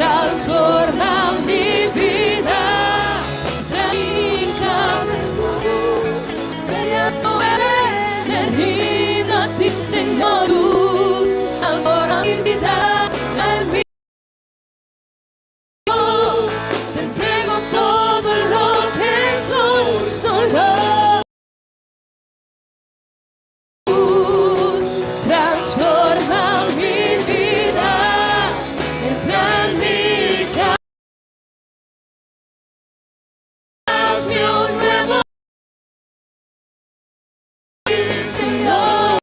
transforma mi vida. Bendita a ti, Señor, tú transforma mi vida. Te entrego todo lo que soy, solo transforma mi vida. Entra en mi casa, hazme un nuevo Señor.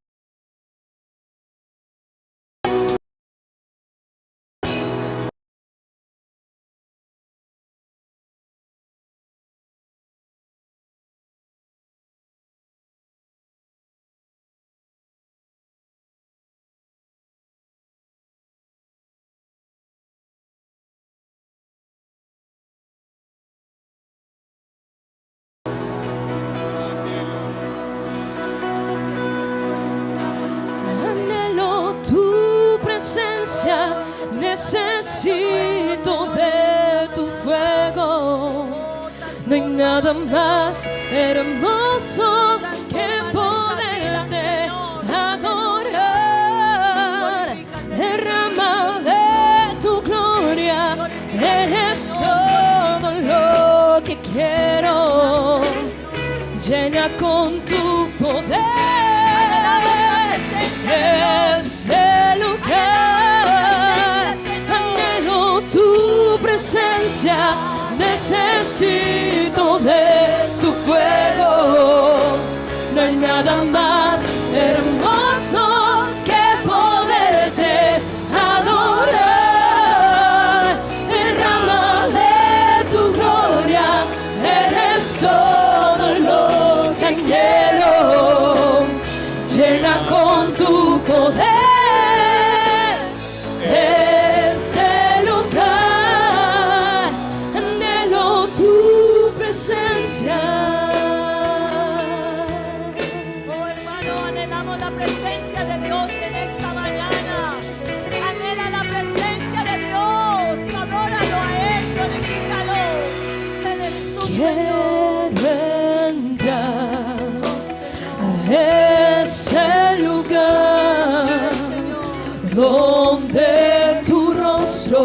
Anhelo tu presencia, necesito de tu fuego. No hay nada más hermoso que poderte adorar. Derrama de tu gloria, eres todo lo que quiero. Llena con tu poder ese lugar. Anhelo tu presencia, necesito de tu fuego. No hay nada más hermoso que poderte adorar. Derrama de tu gloria, eres todo lo que quiero. Llena con tu poder ese lugar. Anhelo tu presencia. Oh, hermano, anhelamos la presencia de Dios en esta mañana. Anhela la presencia de Dios. Adóralo a Él, glorifícalo. Él es tu Quiero entrar a ese lugar donde tu rostro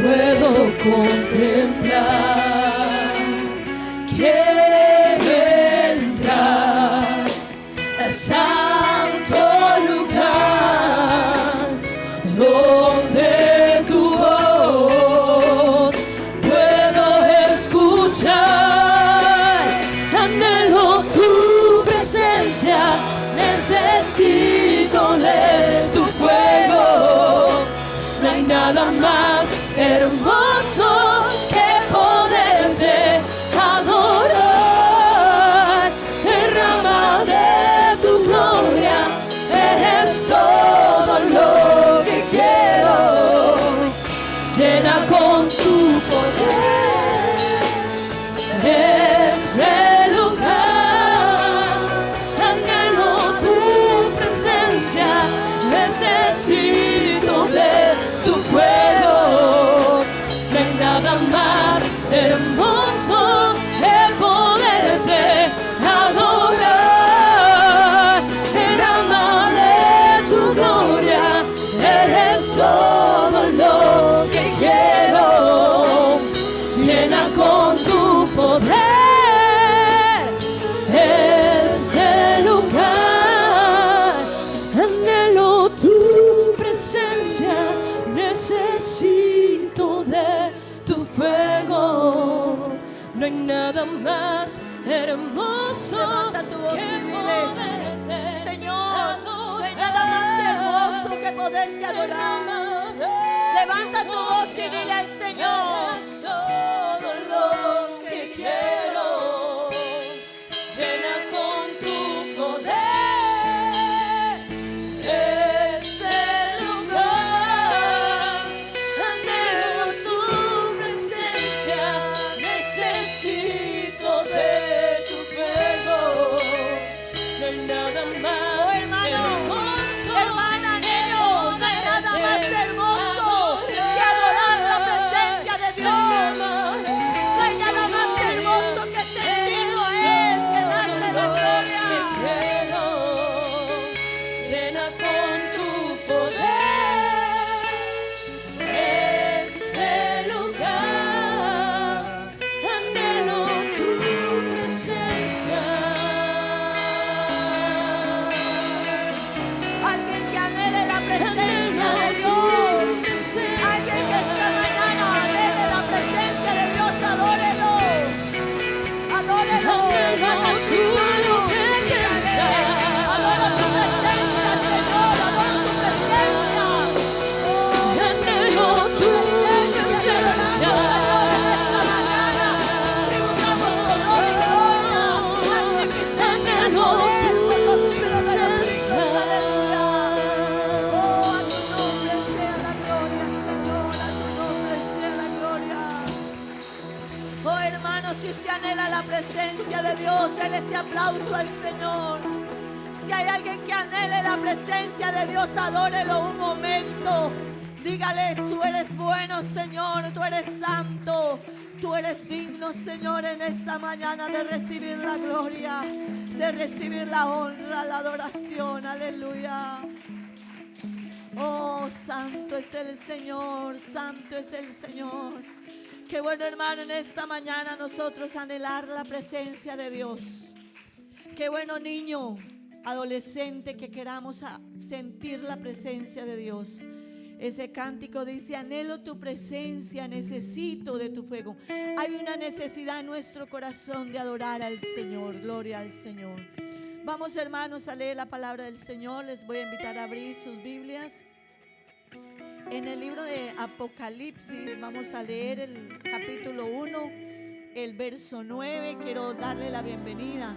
puedo contemplar. Quiero entrar al santo lugar donde tu voz puedo escuchar. Anhelo tu presencia, necesito de tu fuego. No hay nada más hermoso que poderte adorar. Derrama de tu gloria, eres todo lo que quiero. Llena con tu poder ese lugar. Anhelo tu presencia, necesito de tu fuego. No hay nada más hermoso que poderte adorar. Derrama de tu gloria, eres todo lo que quiero. Llena con tu poder ese lugar. Anhelo tu presencia, necesito de tu fuego. No hay nada más hermoso Levanta tu voz que y dile, poderte Señor, no hay nada más hermoso que poderte adorar. Levanta tu voz y dile al Señor. Eres todo lo que quiero. Llena con tu poder este lugar. Anhelo tu presencia, necesito de tu fuego. No hay nada más Oh, hermano, hermoso, hermana, niño, no hay nada más hermoso que si usted anhela la presencia de Dios, déle ese aplauso al Señor. Si hay alguien que anhele la presencia de Dios, adórelo un momento. Dígale, tú eres bueno, Señor, tú eres santo, tú eres digno, Señor, en esta mañana de recibir la gloria, de recibir la honra, la adoración. Aleluya. Oh, santo es el Señor, santo es el Señor. Qué bueno, hermano, en esta mañana nosotros anhelar la presencia de Dios. Qué bueno, niño, adolescente, que queramos sentir la presencia de Dios. Ese cántico dice: anhelo tu presencia, necesito de tu fuego. Hay una necesidad en nuestro corazón de adorar al Señor. Gloria al Señor. Vamos, hermanos, a leer la palabra del Señor. Les voy a invitar a abrir sus Biblias. En el libro de Apocalipsis vamos a leer el capítulo 1, el verso 9. Quiero darle la bienvenida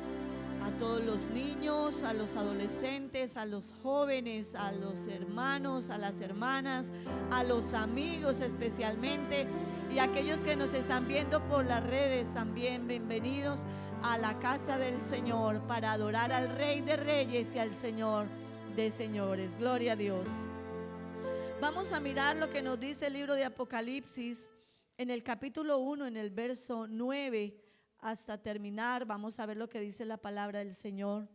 a todos los niños, a los adolescentes, a los jóvenes, a los hermanos, a las hermanas, a los amigos especialmente, y a aquellos que nos están viendo por las redes también. Bienvenidos a la casa del Señor para adorar al Rey de Reyes y al Señor de Señores. Gloria a Dios. Vamos a mirar lo que nos dice el libro de Apocalipsis en el capítulo 1, en el verso 9 hasta terminar. Vamos a ver lo que dice la palabra del Señor.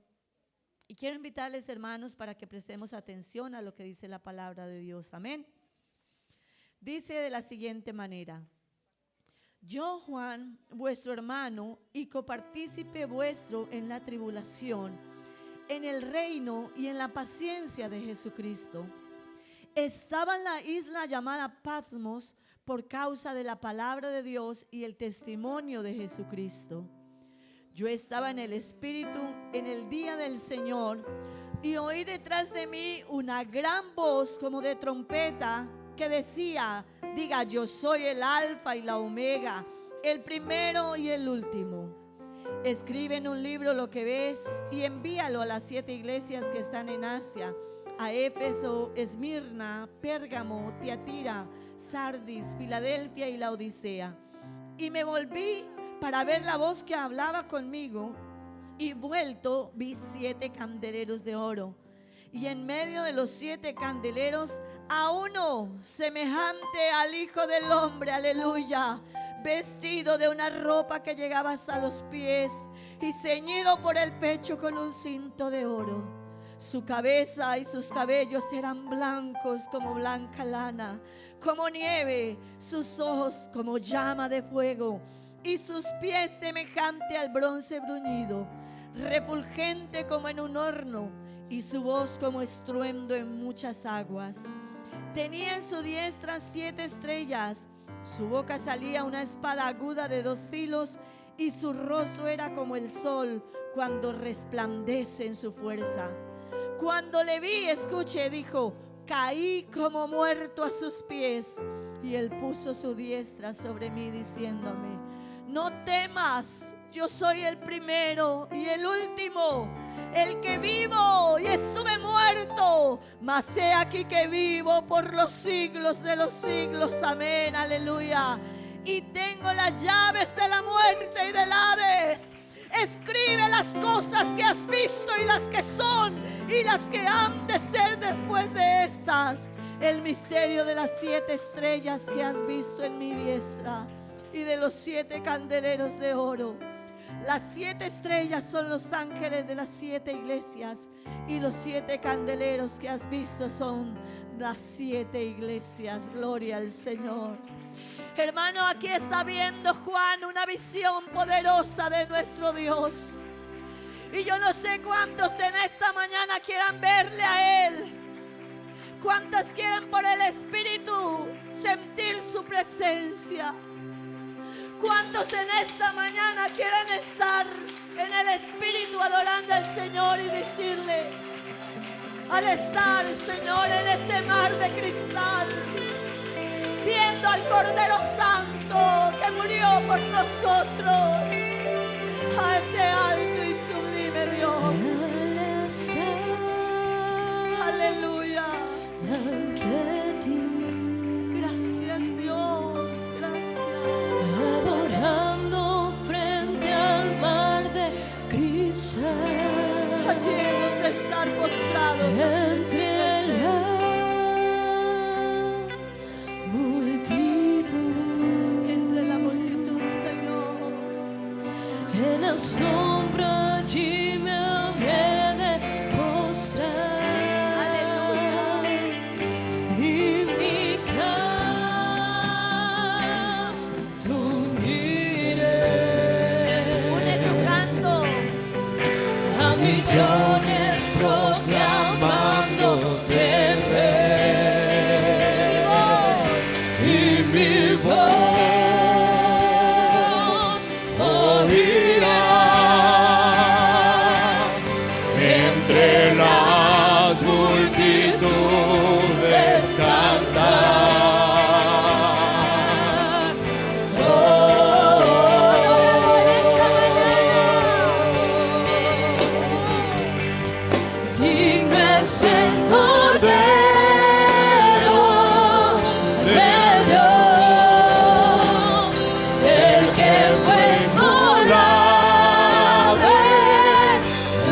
Y quiero invitarles, hermanos, para que prestemos atención a lo que dice la palabra de Dios. Amén. Dice de la siguiente manera: yo, Juan, vuestro hermano y copartícipe vuestro en la tribulación, en el reino y en la paciencia de Jesucristo, estaba en la isla llamada Patmos por causa de la palabra de Dios y el testimonio de Jesucristo. Yo estaba en el Espíritu en el día del Señor y oí detrás de mí una gran voz como de trompeta que decía: diga, yo soy el Alfa y la Omega, el primero y el último. Escribe en un libro lo que ves y envíalo a las 7 iglesias que están en Asia: a Éfeso, Esmirna, Pérgamo, Tiatira, Sardis, Filadelfia y Laodicea. Y me volví para ver la voz que hablaba conmigo, y vuelto vi 7 candeleros de oro, y en medio de los 7 candeleros a uno semejante al Hijo del Hombre, aleluya, vestido de una ropa que llegaba hasta los pies y ceñido por el pecho con un cinto de oro. Su cabeza y sus cabellos eran blancos como blanca lana, como nieve, sus ojos como llama de fuego, y sus pies semejante al bronce bruñido, refulgente como en un horno, y su voz como estruendo en muchas aguas. Tenía en su diestra 7 estrellas, su boca salía una espada aguda de 2 filos, y su rostro era como el sol cuando resplandece en su fuerza. Cuando le vi, escuché, dijo: caí como muerto a sus pies. Y él puso su diestra sobre mí diciéndome: no temas, yo soy el primero y el último, el que vivo y estuve muerto, mas he aquí que vivo por los siglos de los siglos. Amén, aleluya. Y tengo las llaves de la muerte y del Hades. Escribe las cosas que has visto y las que son y las que han de ser después de esas. El misterio de las 7 estrellas que has visto en mi diestra y de los 7 candeleros de oro. Las 7 estrellas son los ángeles de las 7 iglesias, y los 7 candeleros que has visto son las 7 iglesias. Gloria al Señor. Hermano, aquí está viendo Juan una visión poderosa de nuestro Dios. Y yo no sé cuántos en esta mañana quieran verle a Él. Cuántos quieren por el Espíritu sentir su presencia. Cuántos en esta mañana quieren estar en el Espíritu adorando al Señor y decirle: al estar, Señor, en ese mar de cristal, viendo al Cordero Santo que murió por nosotros, a ese alto y sublime Dios. Aleluya. Ante ti, Gracias, Dios. Gracias. adorando frente sombra allí me habré de postrar. Y mi canto uniré Une tu canto. a millones proclamándote rey. Y mi voz oirá entre las multitudes cantar. Digno es el Cordero de Dios, el que fue inmolado en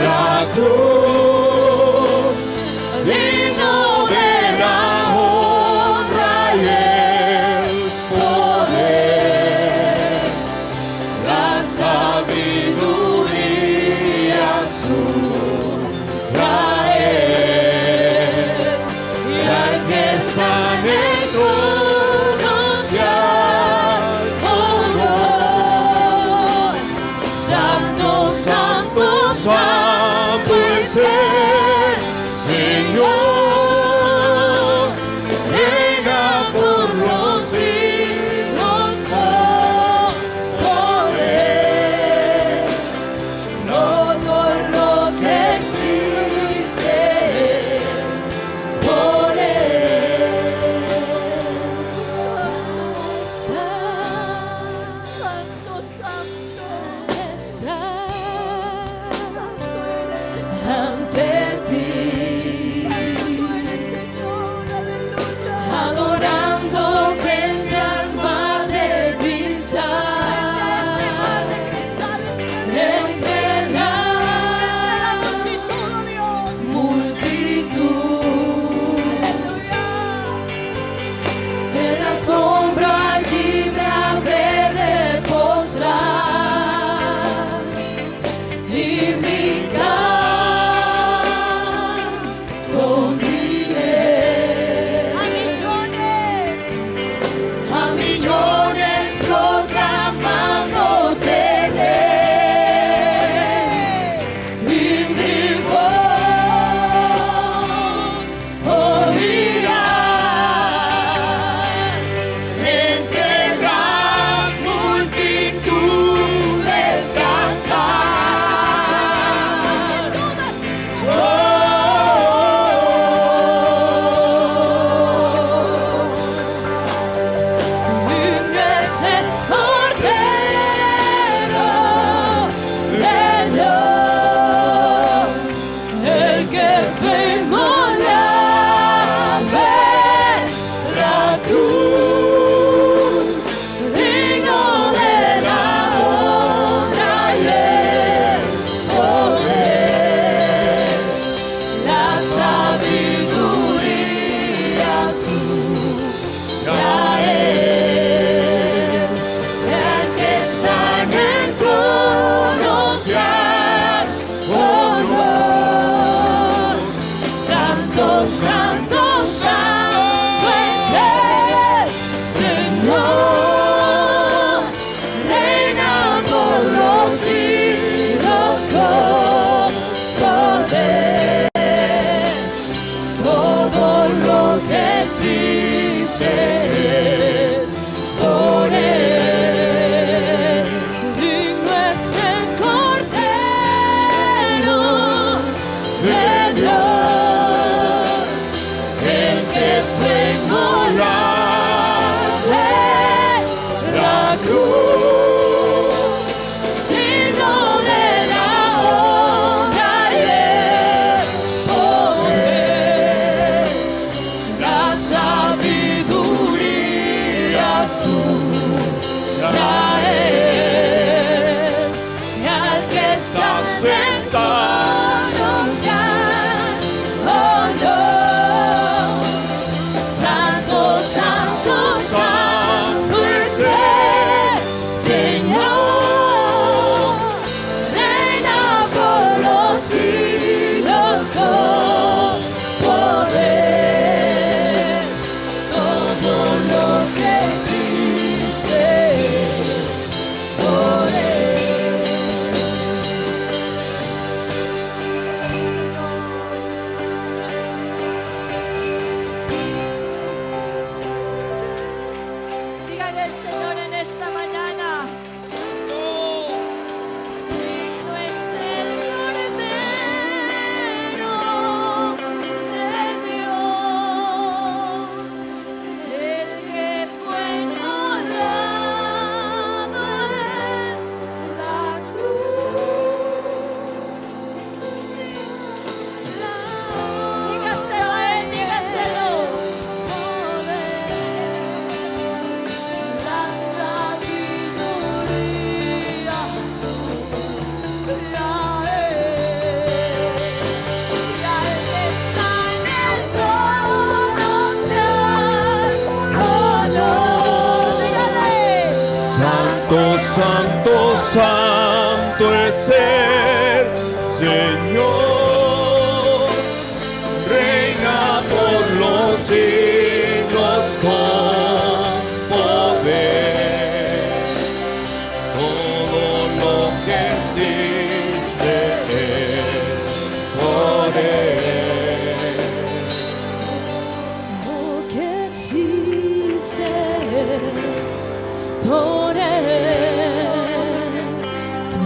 la cruz, digno de la honra y el poder, la sabiduría suya es, y al que está en el trono se honor. Santo, santo, santo es el Señor, reina por los siglos con poder. Todo lo que existe por él. Santo, santo. Ante ti, Santo eres, Señor. Aleluya. adorando frente al mar de cristal, entre la Todo Dios. multitud, en la sombra allí me habré de postrar, y mi canto diré A millones. a millones proclamándote rey, y mi voz oirá entre las multitudes cantar. Digno es el Cordero de Dios, el que fue inmolado en la cruz, digno de la honra y el poder, la sabiduría suya es, el que está en el trono se honor. Santo, santo, santo es el Señor, reina por los siglos con poder. Todo lo que existe es por él. Digno es el Cordero de Dios, el que fue inmolado en la cruz, digno de la honra y el poder, la sabiduría suya es, y al que está sentado se honor. Santo, santo, santo es el Señor, gloria del Señor en esta mañana. Digno es el Cordero de Dios, el que fue inmolado en la cruz. Dígaselo a él, dígaselo. La sabiduría la es, y al que está en el trono sea honor. Dígale. Santo, santo, santo es el Señor, reina por los siglos con poder. Todo lo que existe es por Él. Lo que existe por Él,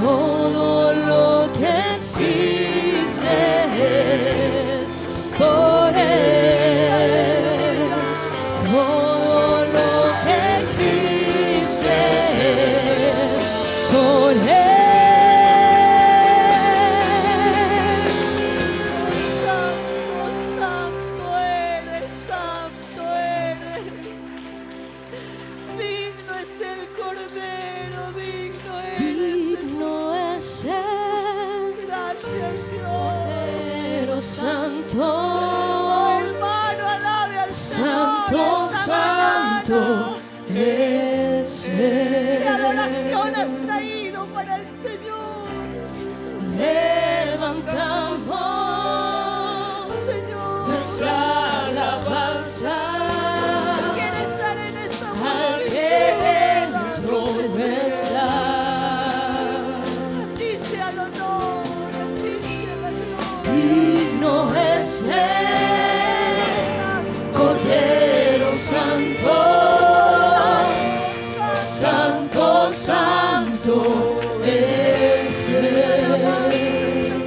todo lo que existe por Él, todo lo que existe por Él. Santo eres, santo eres. Digno es el Cordero, digno eres. Digno es el Gracias, Dios. Cordero Santo. Oh, hermano, alabe al Señor. Santo, esta santo mañana. es ¿Qué Él. adoración has traído para el Señor? Levantamos Señor. nuestra alabanza Quiere estar en esta al multitud. que entró nuestra. Dice al honor, dice al honor. Digno es el Cordero Santo. Santo, santo es Él.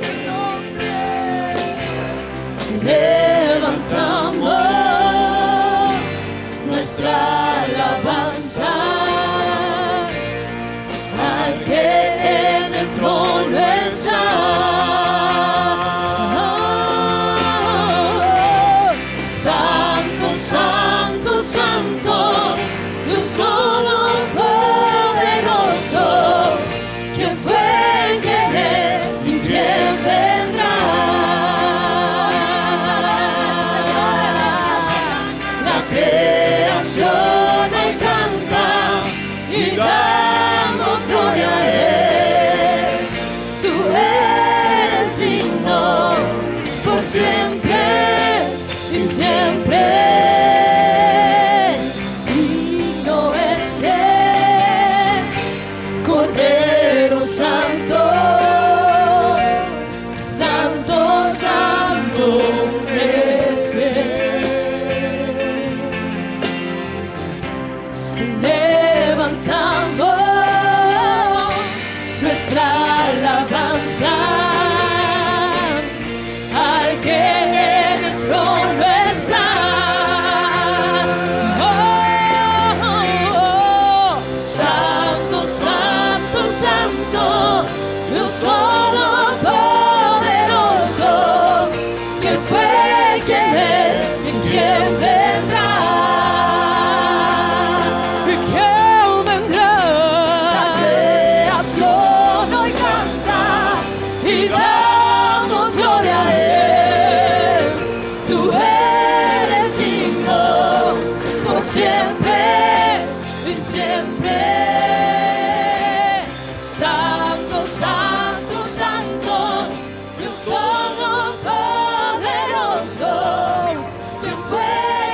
Levantamos nuestra alabanza al que en el trono está. Santo, santo, santo, Dios todopoderoso, ¿quién fue, quién es y quién vendrá? La creación hoy canta y damos gloria a Él. Tú eres digno por siempre y siempre. Digno es el Cordero Santo. Santo, santo es Él. Levantamos nuestra alabanza al que en el trono está. Oh, oh, oh. Santo, santo, santo, Dios todopoderoso, ¿quién fue, quién es y quién vendrá? ¿Y quién vendrá? La creación hoy canta y damos gloria a Él. Tú eres digno por siempre y siempre. Santo, santo, santo, Dios todopoderoso, ¿quién fue,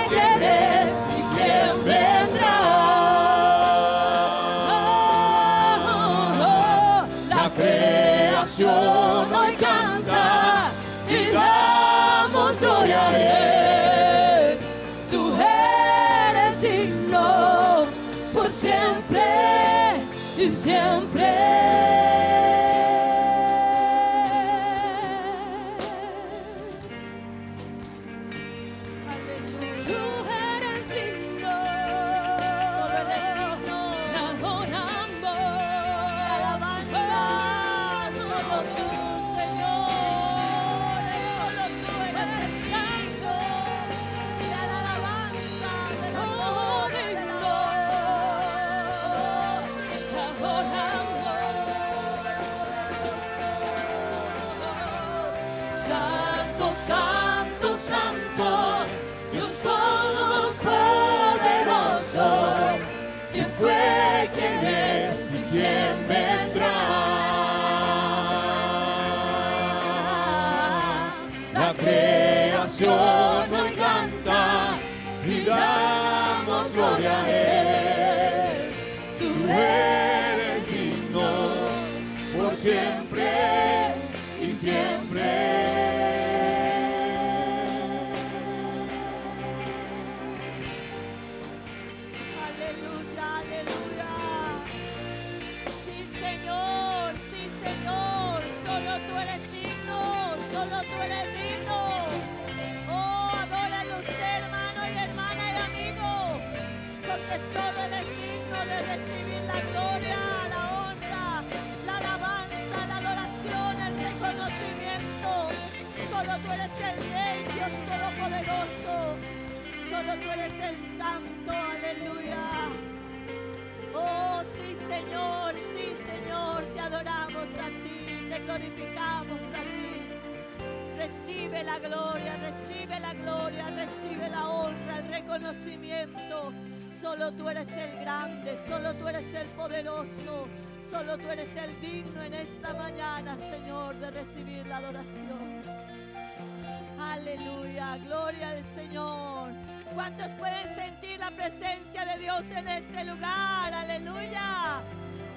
quién es y quién vendrá? La creación hoy canta y damos gloria a Él. Tú eres digno por siempre y siempre. Santo, santo, santo, Dios todopoderoso, ¿quién fue, quién es y quién vendrá? La creación hoy canta y damos gloria a Él. Tú eres digno por siempre y siempre. Solo tú eres digno. Oh, adóralo usted, hermano y hermana y amigo, porque solo eres digno de recibir la gloria, la honra, la alabanza, la adoración, el reconocimiento. Solo tú eres el Rey, Dios Todopoderoso. Solo tú eres el Santo, aleluya. Oh, sí, Señor, te adoramos a ti, te glorificamos a ti. Recibe la gloria, recibe la honra, el reconocimiento. Solo tú eres el grande, solo tú eres el poderoso, solo tú eres el digno en esta mañana, Señor, de recibir la adoración. Aleluya, gloria al Señor. ¿Cuántos pueden sentir la presencia de Dios en este lugar? Aleluya.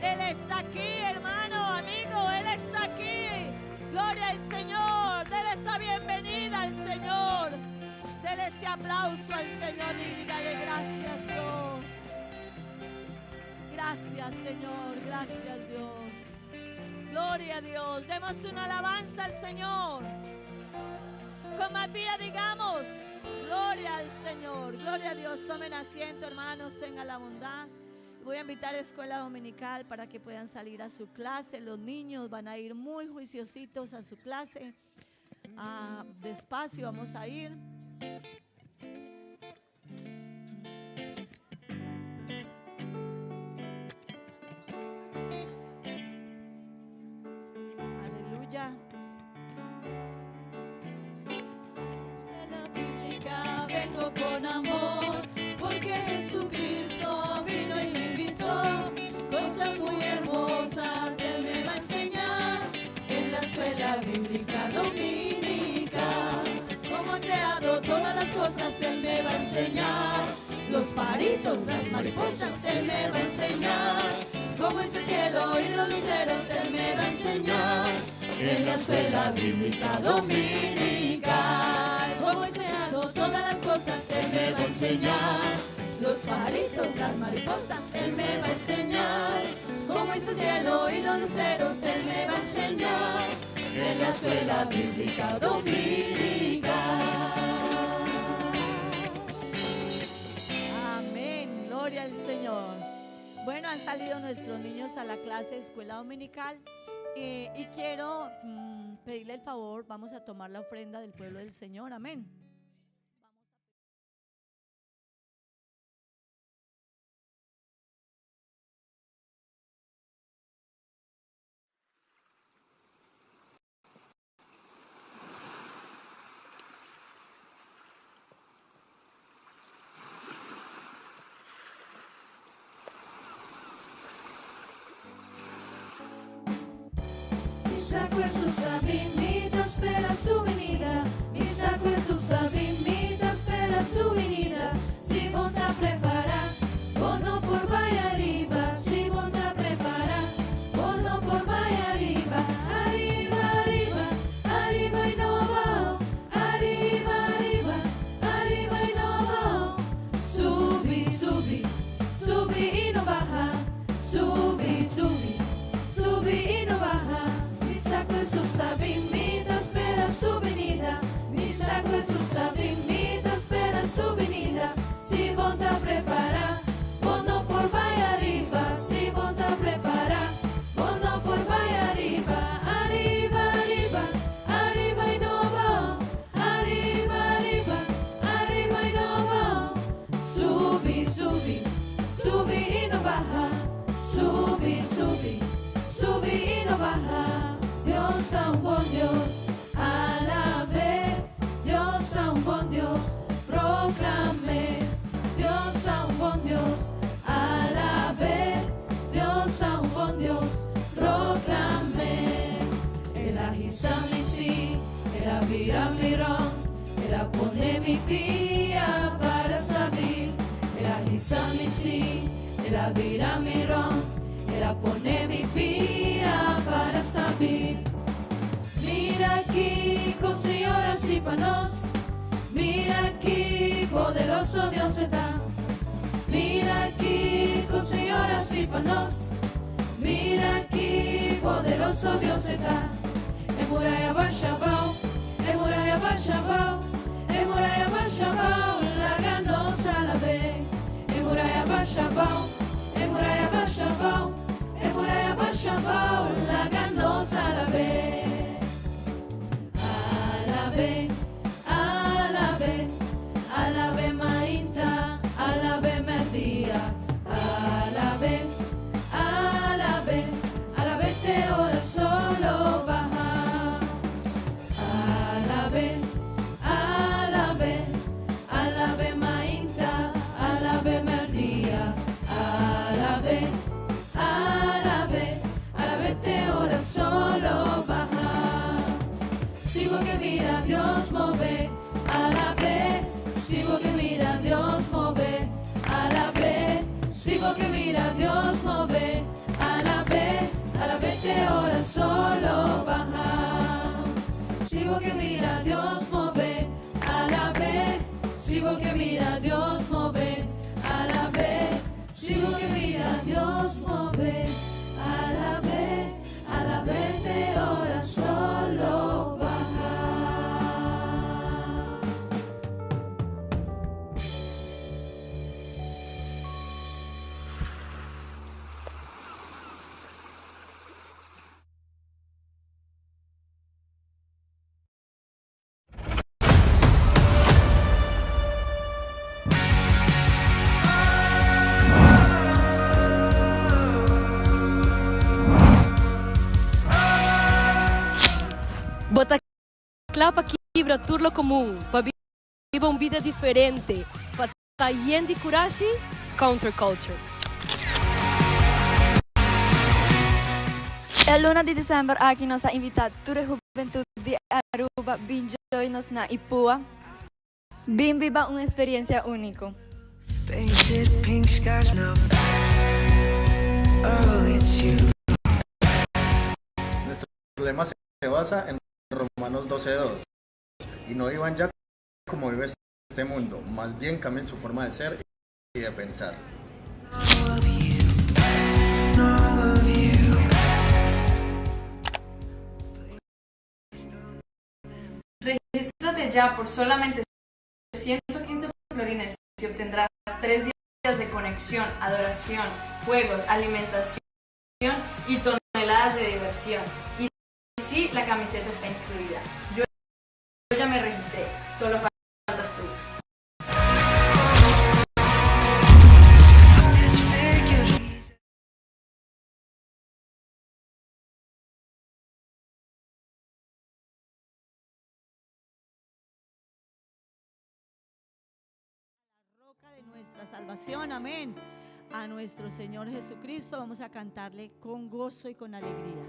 Él está aquí, hermano, amigo, Él está aquí. Gloria al Señor, dele esa bienvenida al Señor, dele ese aplauso al Señor y dígale gracias Dios. Gracias Señor, gracias Dios. Gloria a Dios, demos una alabanza al Señor. Con más vida digamos, gloria al Señor, gloria a Dios. Tomen asiento, hermanos, tengan la bondad. Voy a invitar a escuela dominical para que puedan salir a su clase. Los niños van a ir muy juiciositos a su clase. Despacio vamos a ir. Aleluya. La bíblica vengo con amor, porque Jesucristo vino y me invitó. Cosas muy hermosas Él me va a enseñar en la escuela bíblica dominical. Cómo ha creado todas las cosas Él me va a enseñar. Los paritos, las mariposas Él me va a enseñar. Cómo es el cielo y los luceros Él me va a enseñar en la escuela bíblica dominical. Cómo he creado todas las cosas Él me va a enseñar. Los paritos, las mariposas Él me va a enseñar. Cómo es el cielo y los luceros Él me va a enseñar en la escuela bíblica dominical. Amén, gloria al Señor. Bueno, han salido nuestros niños a la clase de escuela dominical y quiero pedirle el favor, vamos a tomar la ofrenda del pueblo del Señor, amén. Mi saco Jesús está, mi espera su venida. Mi saco Jesús está. sua venida, se volta a preparar, bono por vai arriba, se volta a preparar, bono por vai arriba, arriba, arriba, arriba e novo, arriba, arriba, arriba e novo, sube, sube, sube e não baja, sube, sube, sube e não baja, Dios é bom Deus, alabe, Dios é bom Deus, proclame, Dios é bom Deus, alabe, Dios é bom Deus, proclame. Ela risa-me sim, ela vira mirão, ela pone mi pia para saber. Ela risa-me sim, ela vira mirão, ela pone mi pia para saber. Mira aqui, com senhoras e panos, mira aqui, poderoso Deus está. Mira aqui, com senhoras e panos, mira aqui, poderoso Deus está. É muralha baixa, bom, é muralha baixa, bom, é muralha baixa, bom, la ganosa la ve. É muralha baixa, bom, é muralha baixa, bom, é muralha baixa, bom, la ganosa la ve. Alabe, alabe, alabe mainta, alabe merdia, alabe, alabe, alabe te ora solo baja. Alabe, alabe, alabe mainta, alabe merdia, alabe, alabe, alabe te ora solo baja. Si vos que mira Dios move, alabe, si vos que mira Dios move, alabe, si vos que mira Dios move, alabe, alabe te ora solo baja. Si vos que mira Dios move, alabe, si vos que mira Dios move, alabe, si vos que mira Dios move, alabe, alabe te ora solo baja. Bota clapa aqui para turlo comum, para viver uma vida diferente, para estar yen de coragem, counterculture. El 1 de December aqui nos ha invitado toda a juventude de Aruba bem join-nos na Ipua. Bem viva uma experiência única. Painted pink skies now. Oh, it's you. Nuestro lema se basa en Romanos 12:2 y no vivan ya como vive este mundo, más bien cambien su forma de ser y de pensar. Regístrate ya por solamente 115 florines y obtendrás 3 días de conexión, adoración, juegos, alimentación y toneladas de diversión. Y sí, la camiseta está incluida. Yo ya me registré, solo faltas tú. De nuestra salvación, amén. A nuestro Señor Jesucristo vamos a cantarle con gozo y con alegría.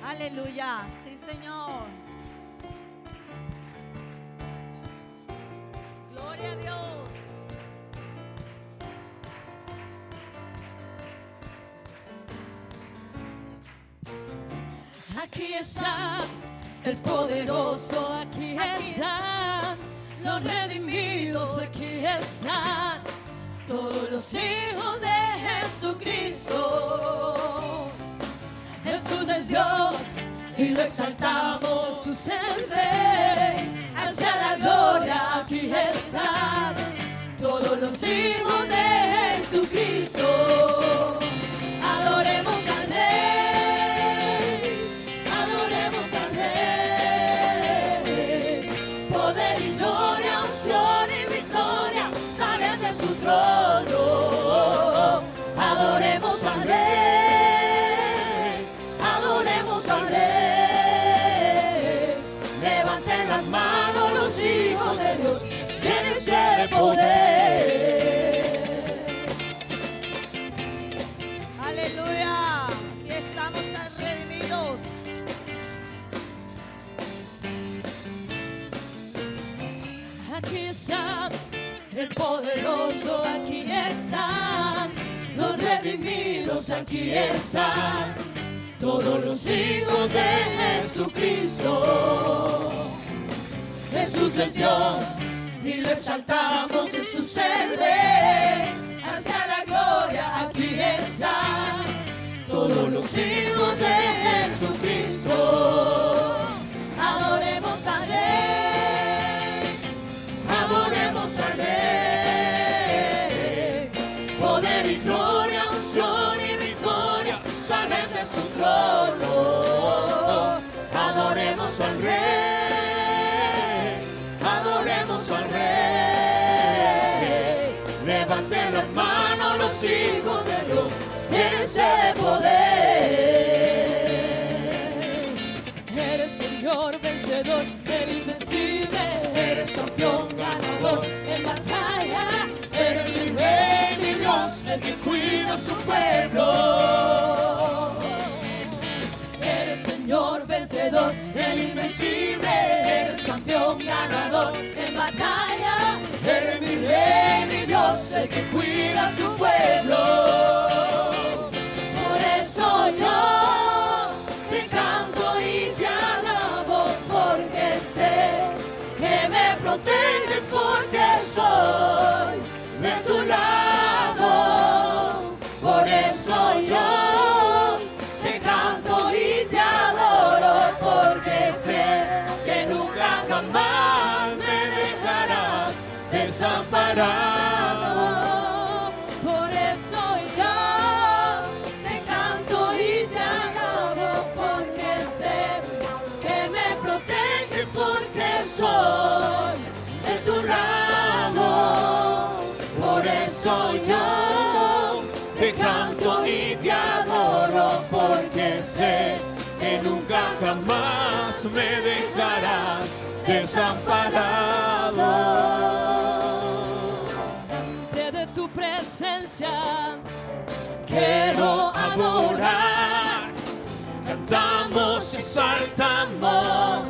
Aleluya, sí Señor. Gloria a Dios. Aquí está el poderoso, aquí están los redimidos, aquí están todos los hijos de Jesucristo. Jesús es Dios, y lo exaltamos. Jesús es Rey, hacia la gloria aquí están todos los hijos de Jesucristo. Adoremos al Rey, adoremos al Rey. Poder y gloria, unción y victoria salen de su trono. Adoremos al Rey, adoremos al Rey. Levanten las manos los hijos de Dios, llénense de poder. Aleluya. Aquí estamos tan redimidos. Aquí está el poderoso, aquí están los redimidos, aquí están todos los hijos de Jesucristo. Jesús es Dios y lo exaltamos, Jesús es Rey, hacia la gloria aquí están todos los hijos de Jesucristo. Adoremos a Rey, adoremos al Rey. Poder y gloria, unción y victoria salen de su trono. Adoremos al Rey, adoremos al Rey. Levanten las manos los hijos de Dios, llénense de poder. Eres Señor vencedor, el invencible, eres campeón ganador en batalla. Eres mi Rey, mi Dios, el que cuida a su pueblo. Eres Señor vencedor, el invencible, eres campeón ganador en batalla. Eres mi Rey, mi Dios, el que cuida a su pueblo. Por eso yo te canto y te alabo, porque sé que me proteges, porque soy de tu lado. Por eso yo te canto y te adoro, porque sé que nunca jamás me dejarás desamparado. Por eso yo te canto y te alabo, porque sé que me proteges, porque soy de tu lado. Por eso yo te canto y te adoro, porque sé que nunca jamás me dejarás desamparado. De tu presencia quiero adorar, cantamos y saltamos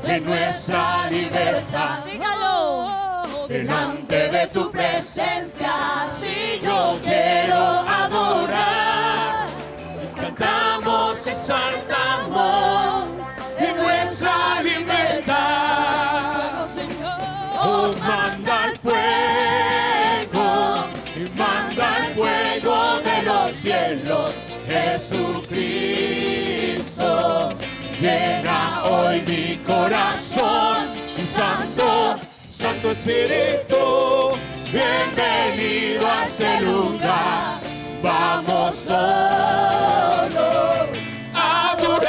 en nuestra libertad. Dígalo. Delante de tu presencia, si yo quiero adorar, cantamos y saltamos en nuestra libertad. Oh, manda el fuego, y manda el fuego de los cielos, Jesucristo. Llena hoy mi corazón, Santo, Santo Espíritu, bienvenido a este lugar. Vamos todos a adorar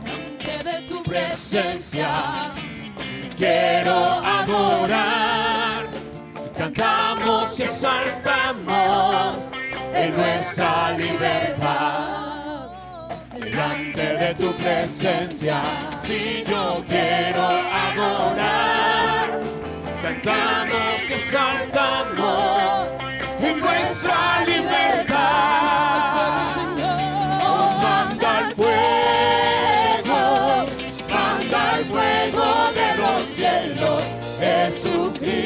ante de tu presencia. Quiero adorar, cantamos y exaltamos en nuestra libertad. Delante de tu presencia, si yo quiero adorar, cantamos y exaltamos en nuestra libertad. Oh, manda el fuego de los cielos, Jesucristo.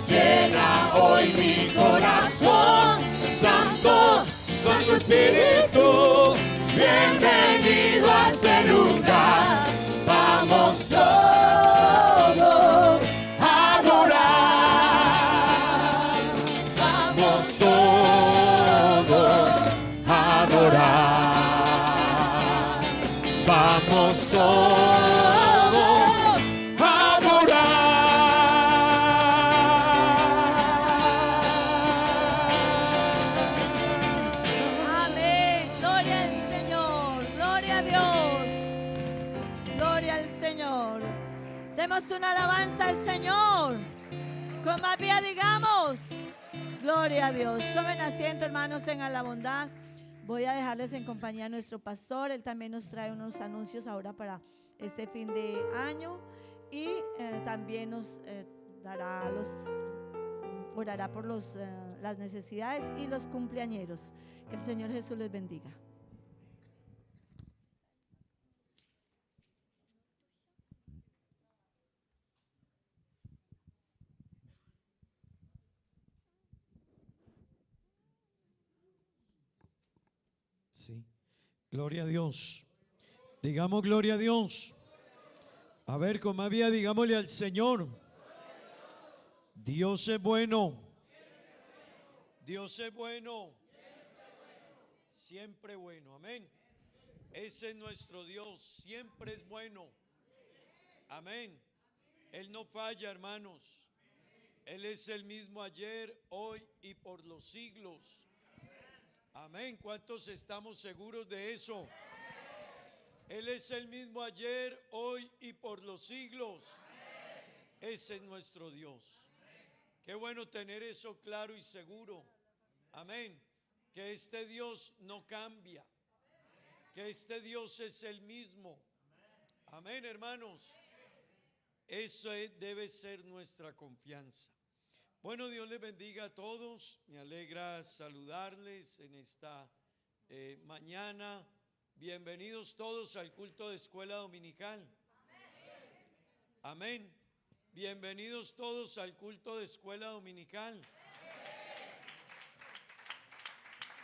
Llena hoy mi corazón, Santo, Santo Espíritu, bienvenido a este lugar. Vamos todos a adorar. Vamos todos al Señor. Demos una alabanza al Señor. Con más vida digamos, gloria a Dios. Tomen asiento, hermanos, tengan la bondad. Voy a dejarles en compañía a nuestro pastor. Él también nos trae unos anuncios ahora para este fin de año. Y también nos orará por las necesidades y los cumpleañeros. Que el Señor Jesús les bendiga. Sí. Gloria a Dios. Digamos gloria a Dios. A ver, con más vida, digámosle al Señor: Dios es bueno. Dios es bueno. Siempre bueno. Amén. Ese es nuestro Dios. Siempre es bueno. Amén. Él no falla, hermanos. Él es el mismo ayer, hoy y por los siglos. Amén. ¿Cuántos estamos seguros de eso? Él es el mismo ayer, hoy y por los siglos. Ese es nuestro Dios. Qué bueno tener eso claro y seguro. Amén. Que este Dios no cambia. Que este Dios es el mismo. Amén, hermanos. Eso debe ser nuestra confianza. Bueno, Dios les bendiga a todos. Me alegra saludarles en esta mañana. Bienvenidos todos al culto de escuela dominical. Amén. Bienvenidos todos al culto de escuela dominical.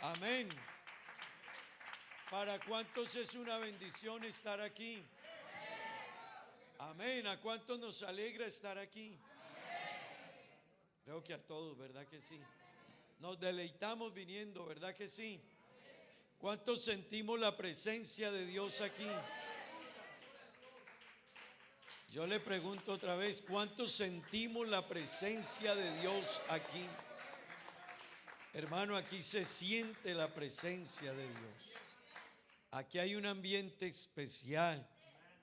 Amén. ¿Para cuántos es una bendición estar aquí? Amén. ¿A cuántos nos alegra estar aquí? Creo que a todos, ¿verdad que sí? Nos deleitamos viniendo, ¿verdad que sí? ¿Cuántos sentimos la presencia de Dios aquí? Yo le pregunto otra vez, ¿cuántos sentimos la presencia de Dios aquí? Hermano, aquí se siente la presencia de Dios. Aquí hay un ambiente especial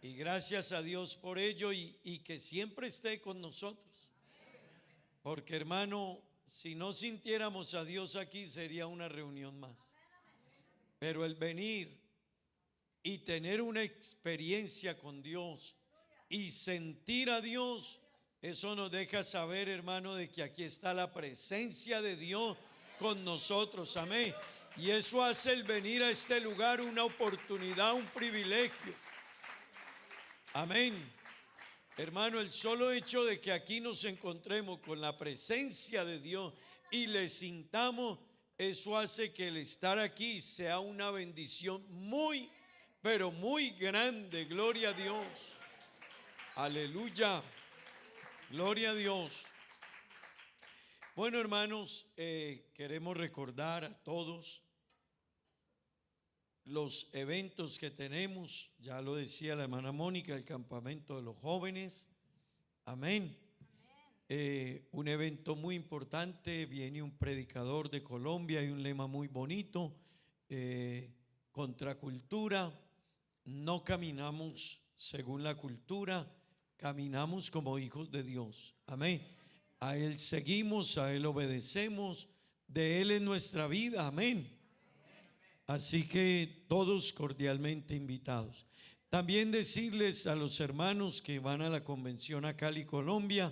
y gracias a Dios por ello y que siempre esté con nosotros. Porque, hermano, si no sintiéramos a Dios aquí sería una reunión más. Pero el venir y tener una experiencia con Dios y sentir a Dios, eso nos deja saber, hermano, de que aquí está la presencia de Dios con nosotros. Amén. Y eso hace el venir a este lugar una oportunidad, un privilegio. Amén. Hermano, el solo hecho de que aquí nos encontremos con la presencia de Dios y le sintamos, eso hace que el estar aquí sea una bendición muy, pero muy grande. Gloria a Dios. Aleluya. Gloria a Dios. Bueno, hermanos, queremos recordar a todos los eventos que tenemos. Ya lo decía la hermana Mónica, el campamento de los jóvenes. Amén. Un evento muy importante. Viene un predicador de Colombia y un lema muy bonito: contracultura. No caminamos según la cultura, caminamos como hijos de Dios. Amén. A Él seguimos, a Él obedecemos, de Él es nuestra vida. Amén. Así que todos cordialmente invitados. También decirles a los hermanos que van a la convención a Cali, Colombia,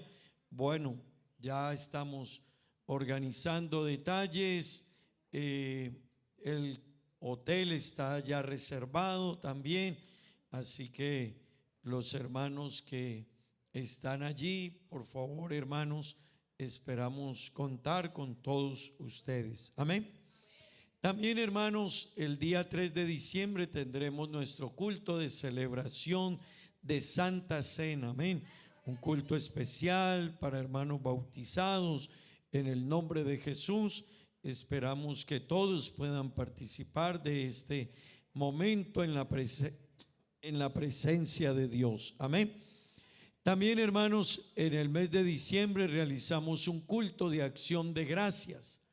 bueno, ya estamos organizando detalles. El hotel está ya reservado también, así que los hermanos que están allí, por favor, hermanos, esperamos contar con todos ustedes. Amén. También, hermanos, el día 3 de diciembre tendremos nuestro culto de celebración de Santa Cena. Amén. Un culto especial para hermanos bautizados en el nombre de Jesús. Esperamos que todos puedan participar de este momento en la presencia de Dios. Amén. También, hermanos, en el mes de diciembre realizamos un culto de acción de gracias.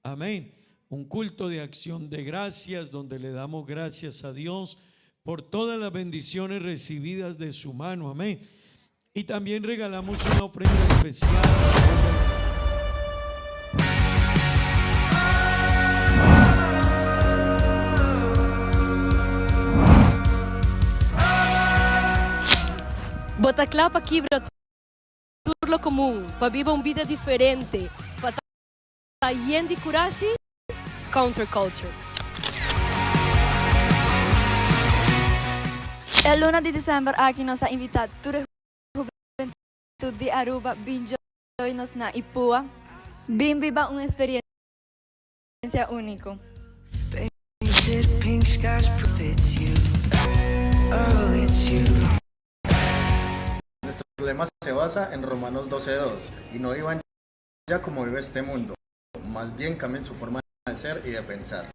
Amén. Un culto de acción de gracias donde le damos gracias a Dios por todas las bendiciones recibidas de su mano. Amén. Y también regalamos una ofrenda especial. Botaclapa quebra tudo comum, para viver uma vida diferente, para estar de coragem, counterculture. El 1 de diciembre aquí nos ha invitado toda la juventud de Aruba, join-nos na Ipua. Viva una experiencia única. Painted pink skies prove it's you. Oh, it's you. Nuestro lema se basa en Romanos 12:2 y no vivan ya como vive este mundo, más bien cambien su forma de ser y de pensar.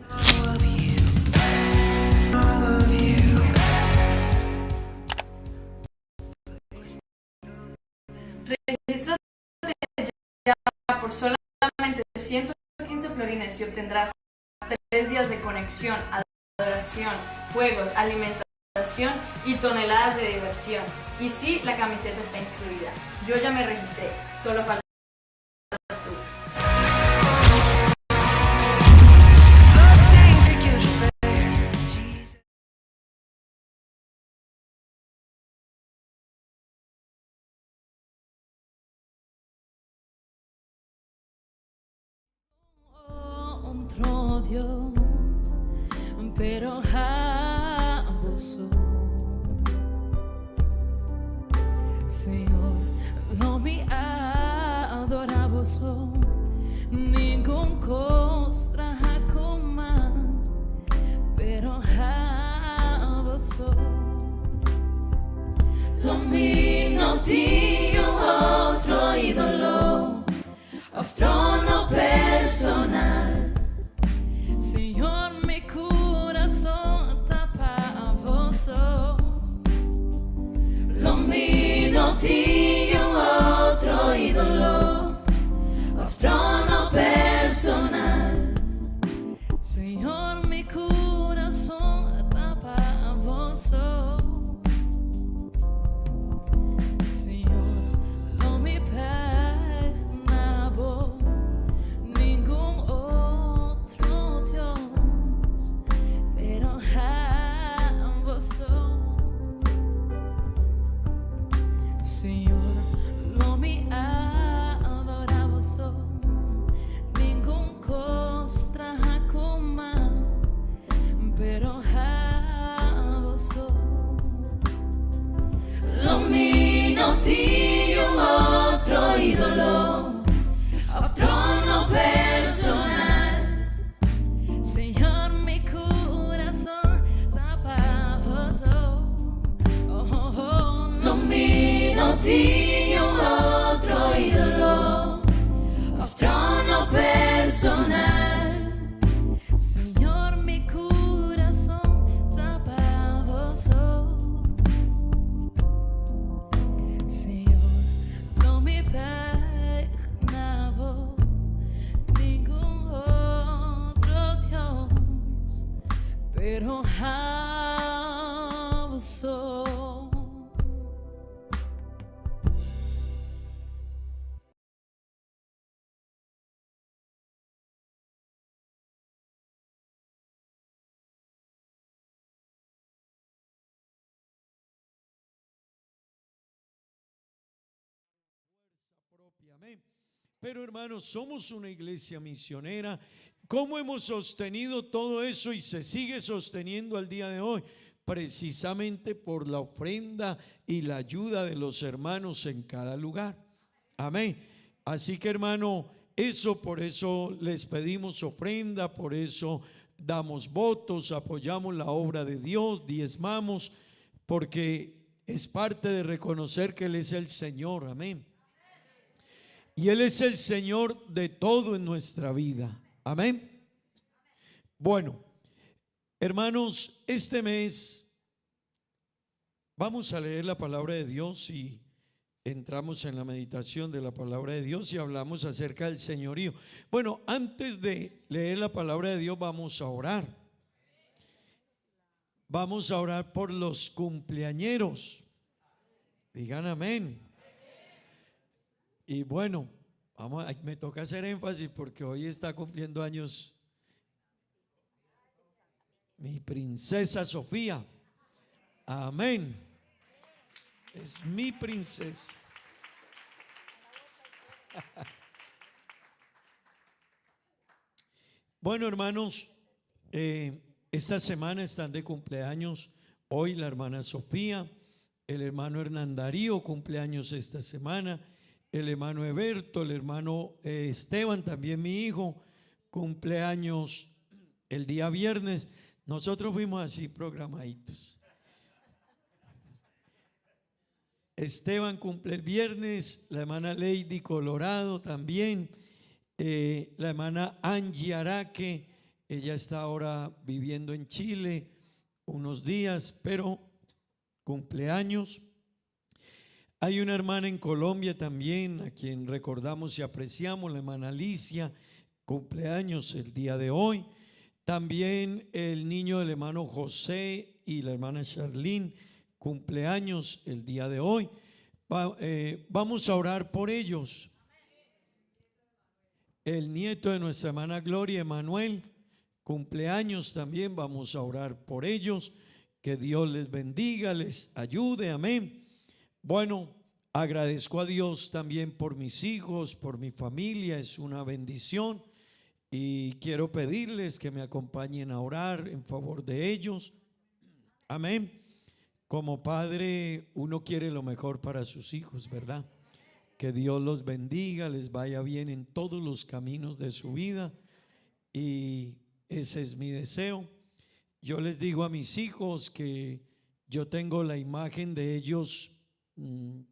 Of you. Of you. Regístrate ya por solamente 115 florines y obtendrás 3 días de conexión, adoración, juegos, alimentación y toneladas de diversión. Y sí, la camiseta está incluida. Yo ya me registré, solo faltas tú. Lost name to good affairs. Jesus. Otro Dios, pero a vos, Señor, no me adoramos, ningún costra coma, pero a vos, lo mío tío otro ídolo, of trono personal. Señor, mi corazón tapa a vos. Lo mío tío otro ídolo, of trono personal. Señor, mi corazón tapa a vos. Señor, no me perdonabo ningún otro Dios, pero a vos. Señor, no me adoramos, ningún costra coma, pero a vos. Lo mío tío otro ídolo, of trono personal. Señor, mi corazón tapa vos. Lo mío tío otro ídolo, of trono personal. Señor, mi corazón tapa vos. Señor, no me perdonaba ningún otro Dios, pero a vos. Amén. Pero hermanos, somos una iglesia misionera. ¿Cómo hemos sostenido todo eso y se sigue sosteniendo al día de hoy? Precisamente por la ofrenda y la ayuda de los hermanos en cada lugar. Amén. Así que hermano, por eso les pedimos ofrenda, por eso damos votos, apoyamos la obra de Dios, diezmamos, porque es parte de reconocer que Él es el Señor. Amén. Y Él es el Señor de todo en nuestra vida. Amén. Bueno, hermanos, este mes vamos a leer la palabra de Dios y entramos en la meditación de la palabra de Dios y hablamos acerca del señorío. Bueno, antes de leer la palabra de Dios vamos a orar. vamos a orar por los cumpleañeros. Digan amén. Y bueno, me toca hacer énfasis porque hoy está cumpliendo años mi princesa Sofía. Amén. Es mi princesa. Bueno, hermanos, esta semana están de cumpleaños hoy la hermana Sofía, el hermano Hernán Darío, cumpleaños esta semana, el hermano Eberto, el hermano Esteban, también mi hijo, cumpleaños el día viernes. Nosotros fuimos así programaditos. Esteban cumple el viernes, la hermana Lady Colorado también, la hermana Angie Araque, ella está ahora viviendo en Chile unos días, pero cumpleaños. Hay una hermana en Colombia también, a quien recordamos y apreciamos, la hermana Alicia, cumpleaños el día de hoy. También el niño del hermano José y la hermana Charlene, cumpleaños el día de hoy. Vamos a orar por ellos. El nieto de nuestra hermana Gloria, Emanuel, cumpleaños también, vamos a orar por ellos. Que Dios les bendiga, les ayude, amén. Bueno, agradezco a Dios también por mis hijos, por mi familia, es una bendición. Y quiero pedirles que me acompañen a orar en favor de ellos. Amén. Como padre, uno quiere lo mejor para sus hijos, ¿verdad? Que Dios los bendiga, les vaya bien en todos los caminos de su vida. Y ese es mi deseo. Yo les digo a mis hijos que yo tengo la imagen de ellos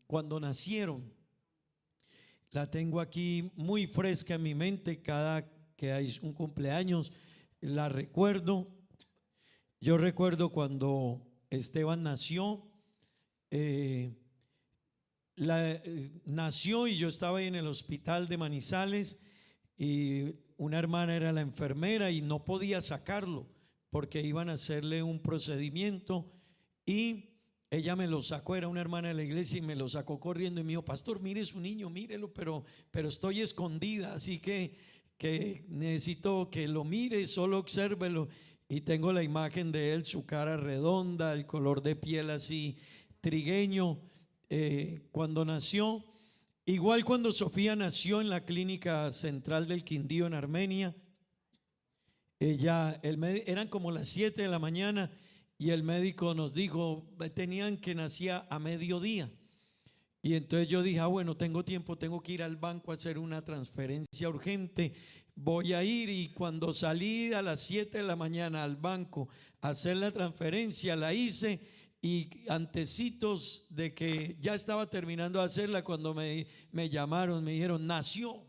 cuando nacieron. La tengo aquí muy fresca en mi mente. Cada que hay un cumpleaños la recuerdo. Yo recuerdo cuando Esteban nació, nació y yo estaba ahí en el hospital de Manizales y una hermana era la enfermera y no podía sacarlo porque iban a hacerle un procedimiento y ella me lo sacó, era una hermana de la iglesia y me lo sacó corriendo y me dijo: pastor, mire su niño, mírelo, pero estoy escondida, así que necesito que lo mire, solo obsérvelo. Y tengo la imagen de él, su cara redonda, el color de piel así trigueño, cuando nació. Igual cuando Sofía nació en la clínica central del Quindío en Armenia, eran como las 7 de la mañana y el médico nos dijo, tenían que nacía a mediodía. Y entonces yo dije, bueno, tengo tiempo, tengo que ir al banco a hacer una transferencia urgente. Voy a ir, y cuando salí a las 7 de la mañana al banco a hacer la transferencia, la hice y antecitos de que ya estaba terminando de hacerla, cuando me llamaron, me dijeron, nació,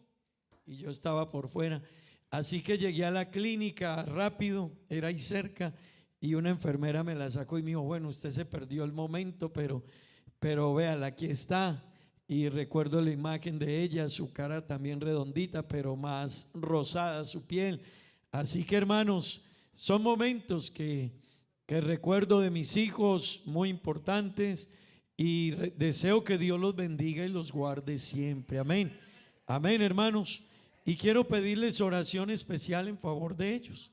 y yo estaba por fuera. Así que llegué a la clínica rápido, era ahí cerca, y una enfermera me la sacó y me dijo, bueno, usted se perdió el momento, pero véala, aquí está. Y recuerdo la imagen de ella, su cara también redondita, pero más rosada su piel. Así que, hermanos, son momentos que recuerdo de mis hijos muy importantes y deseo que Dios los bendiga y los guarde siempre. Amén. Amén, hermanos. Y quiero pedirles oración especial en favor de ellos,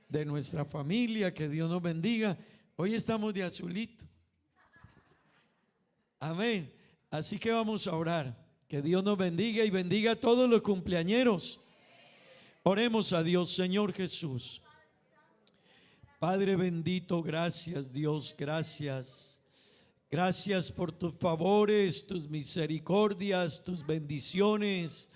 de nuestra familia, que Dios nos bendiga. Hoy estamos de azulito. Amén. Así que vamos a orar. Que Dios nos bendiga y bendiga a todos los cumpleañeros. Oremos a Dios. Señor Jesús, Padre bendito, gracias Dios, gracias. Gracias por tus favores, tus misericordias, tus bendiciones.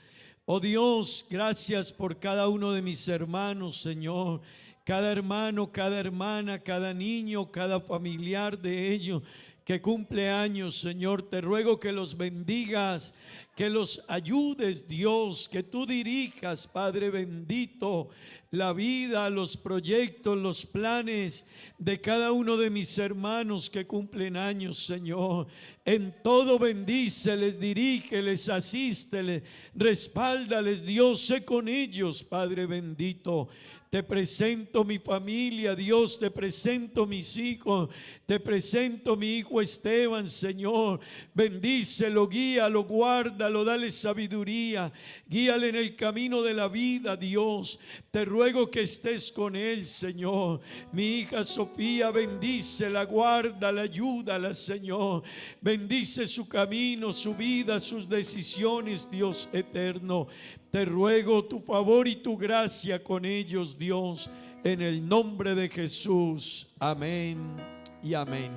Oh Dios, gracias por cada uno de mis hermanos, Señor. Cada hermano, cada hermana, cada niño, cada familiar de ellos que cumple años, Señor, te ruego que los bendigas, que los ayudes, Dios, que tú dirijas, Padre bendito, la vida, los proyectos, los planes de cada uno de mis hermanos que cumplen años, Señor. En todo bendíceles, dirígeles, asísteles, respáldales, Dios, sé con ellos, Padre bendito. Te presento mi familia, Dios, te presento mis hijos, te presento mi hijo Esteban, Señor. Bendícelo, guíalo, guárdalo, dale sabiduría, guíale en el camino de la vida, Dios. Te ruego que estés con él, Señor. Mi hija Sofía, bendícela, guárdala, ayúdala, Señor. Bendice su camino, su vida, sus decisiones, Dios eterno. Te ruego tu favor y tu gracia con ellos, Dios, en el nombre de Jesús. Amén y amén.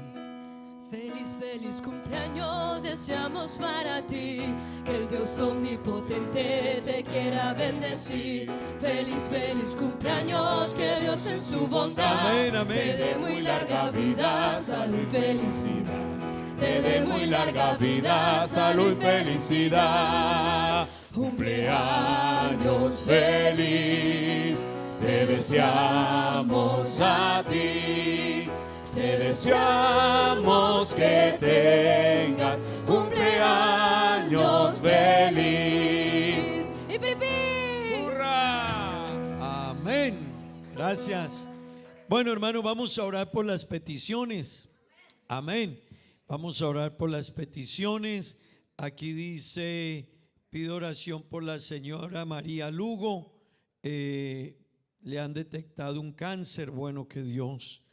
Feliz, feliz cumpleaños deseamos para ti, que el Dios omnipotente te quiera bendecir. Feliz, feliz cumpleaños, que Dios en su bondad Amén, amén. te dé muy larga vida, salud y felicidad. Te dé muy larga vida, salud y felicidad. Cumpleaños feliz, te deseamos a ti. Te deseamos que tengas cumpleaños feliz. Y pipi. ¡Hurra! Amén. Gracias. Bueno, hermano, vamos a orar por las peticiones. Amén. Vamos a orar por las peticiones. Aquí dice, pido oración por la señora María Lugo. Le han detectado un cáncer. Bueno, que Dios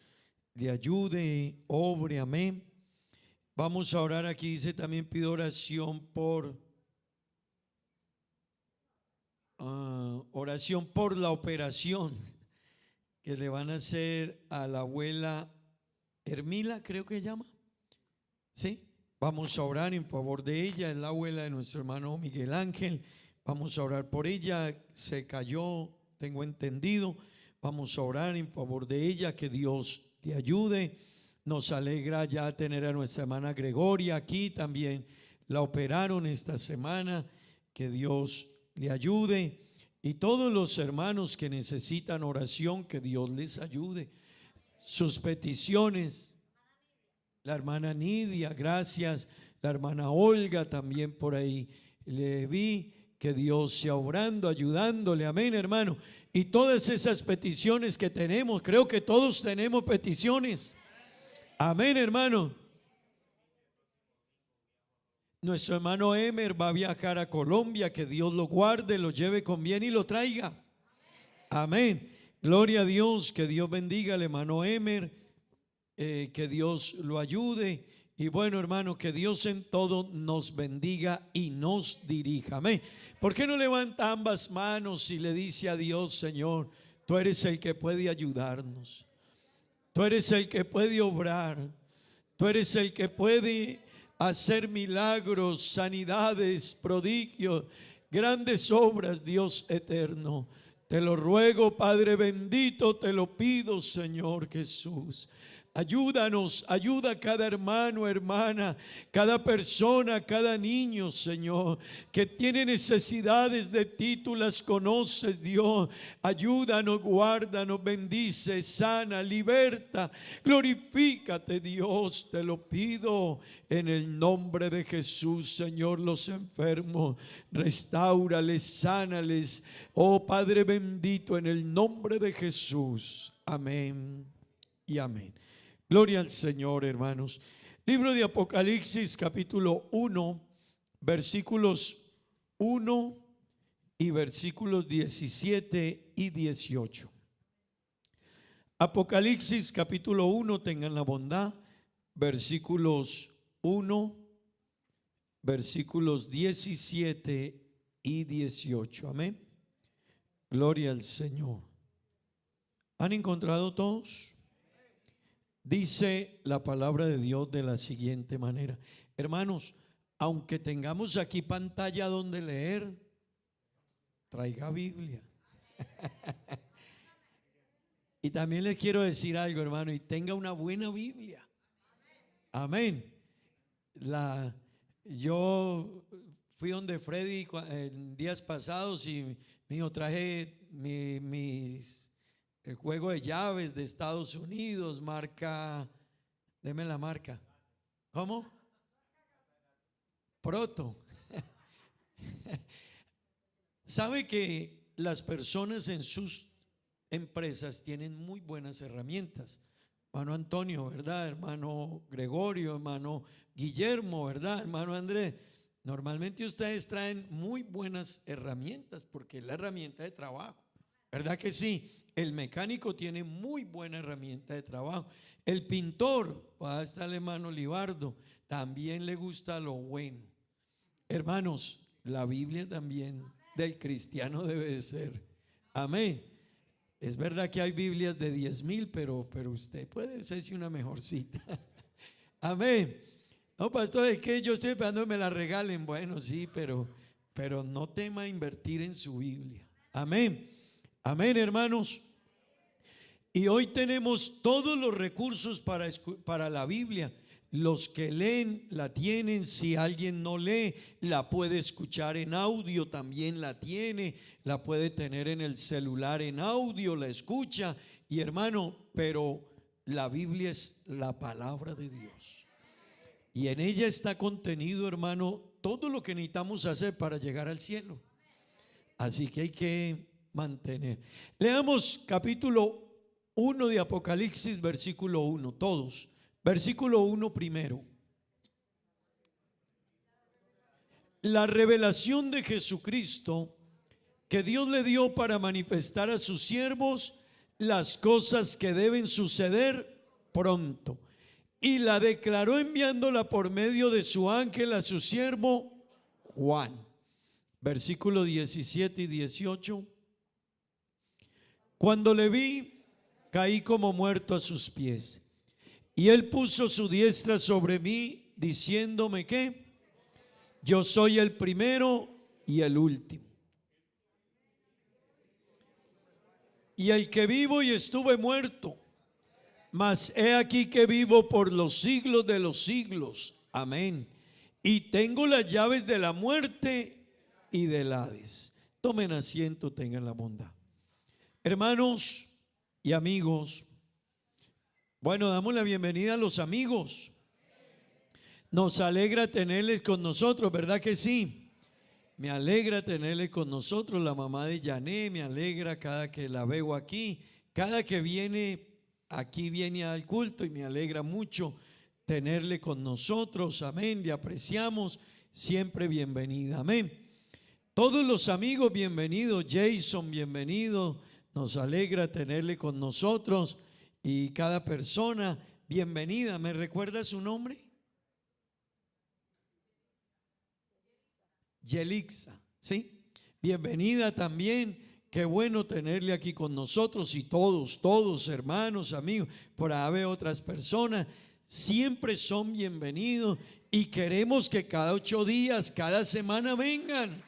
le ayude, obre, amén. Vamos a orar aquí, dice también pido oración por la operación que le van a hacer a la abuela Hermila, creo que llama. Sí, vamos a orar en favor de ella, es la abuela de nuestro hermano Miguel Ángel. Vamos a orar por ella, se cayó, tengo entendido. Vamos a orar en favor de ella, que Dios te ayude. Nos alegra ya tener a nuestra hermana Gregoria aquí también. La operaron esta semana. Que Dios le ayude. Y todos los hermanos que necesitan oración, que Dios les ayude. Sus peticiones. La hermana Nidia, gracias. La hermana Olga también por ahí. Le vi. Que Dios sea obrando, ayudándole. Amén, hermano. Y todas esas peticiones que tenemos, creo que todos tenemos peticiones. Amén, hermano. Nuestro hermano Emer va a viajar a Colombia, que Dios lo guarde, lo lleve con bien y lo traiga. Amén. Gloria a Dios, que Dios bendiga al hermano Emer, que Dios lo ayude. Y bueno, hermano, que Dios en todo nos bendiga y nos dirija. Amén. ¿Por qué no levanta ambas manos y le dice a Dios, Señor, tú eres el que puede ayudarnos? Tú eres el que puede obrar. Tú eres el que puede hacer milagros, sanidades, prodigios, grandes obras, Dios eterno. Te lo ruego, Padre bendito, te lo pido, Señor Jesús. Ayúdanos, ayuda a cada hermano, hermana, cada persona, cada niño, Señor, que tiene necesidades de ti, tú las conoces, Dios. Ayúdanos, guárdanos, bendice, sana, liberta, glorifícate, Dios, te lo pido en el nombre de Jesús, Señor. Los enfermos, restáurales, sánales, oh Padre bendito, en el nombre de Jesús. Amén y amén. Gloria al Señor, hermanos. Libro de Apocalipsis, capítulo 1, versículos 1 y versículos 17 y 18. Apocalipsis, capítulo 1, tengan la bondad, versículos 1, versículos 17 y 18. Amén. Gloria al Señor. ¿Han encontrado todos? Dice la palabra de Dios de la siguiente manera. Hermanos, aunque tengamos aquí pantalla donde leer, traiga Biblia. Y también les quiero decir algo, hermano, y tenga una buena Biblia. Amén. Yo fui donde Freddy en días pasados y me dijo, traje el juego de llaves de Estados Unidos, marca, deme la marca. ¿Cómo? Proto. ¿Sabe que las personas en sus empresas tienen muy buenas herramientas. Hermano Antonio, ¿verdad? Hermano Gregorio, hermano Guillermo, ¿verdad? Hermano Andrés. Normalmente ustedes traen muy buenas herramientas porque es la herramienta de trabajo. ¿Verdad que sí? El mecánico tiene muy buena herramienta de trabajo. El pintor, ahí está el hermano Libardo, también le gusta lo bueno. Hermanos, la Biblia también del cristiano debe de ser. Amén. Es verdad que hay Biblias de 10,000, pero usted puede hacerse una mejorcita. Amén. No, pastor, es que yo estoy esperando que me la regalen. Bueno, sí, pero no tema invertir en su Biblia. Amén. Amén, hermanos. Y hoy tenemos todos los recursos para la Biblia. Los que leen la tienen. Si alguien no lee, la puede escuchar en audio, también la tiene. La puede tener en el celular en audio, la escucha. Y hermano, pero la Biblia es la palabra de Dios. Y en ella está contenido, hermano, todo lo que necesitamos hacer para llegar al cielo. Así que hay que mantener. Leamos capítulo 1 de Apocalipsis, versículo 1, todos. Versículo 1 primero. La revelación de Jesucristo que Dios le dio para manifestar a sus siervos las cosas que deben suceder pronto. Y la declaró enviándola por medio de su ángel a su siervo Juan. Versículo 17 y 18. Cuando le vi, caí como muerto a sus pies. Y él puso su diestra sobre mí, diciéndome que yo soy el primero y el último, y el que vivo y estuve muerto, mas he aquí que vivo por los siglos de los siglos. Amén. Y tengo las llaves de la muerte y del Hades. Tomen asiento, tengan la bondad. Hermanos y amigos, bueno, damos la bienvenida a los amigos. Nos alegra tenerles con nosotros, ¿verdad que sí? Me alegra tenerles con nosotros. La mamá de Yané me alegra cada que la veo aquí, cada que viene aquí, viene al culto, y me alegra mucho tenerle con nosotros. Amén, le apreciamos, siempre bienvenida. Amén. Todos los amigos, bienvenidos. Jason, bienvenido. Nos alegra tenerle con nosotros. Y cada persona, bienvenida. ¿Me recuerda su nombre? Yelixa, ¿sí? Bienvenida también. Qué bueno tenerle aquí con nosotros. Y todos, hermanos, amigos, por ahí veo otras personas, siempre son bienvenidos. Y queremos que cada 8 días, cada semana vengan.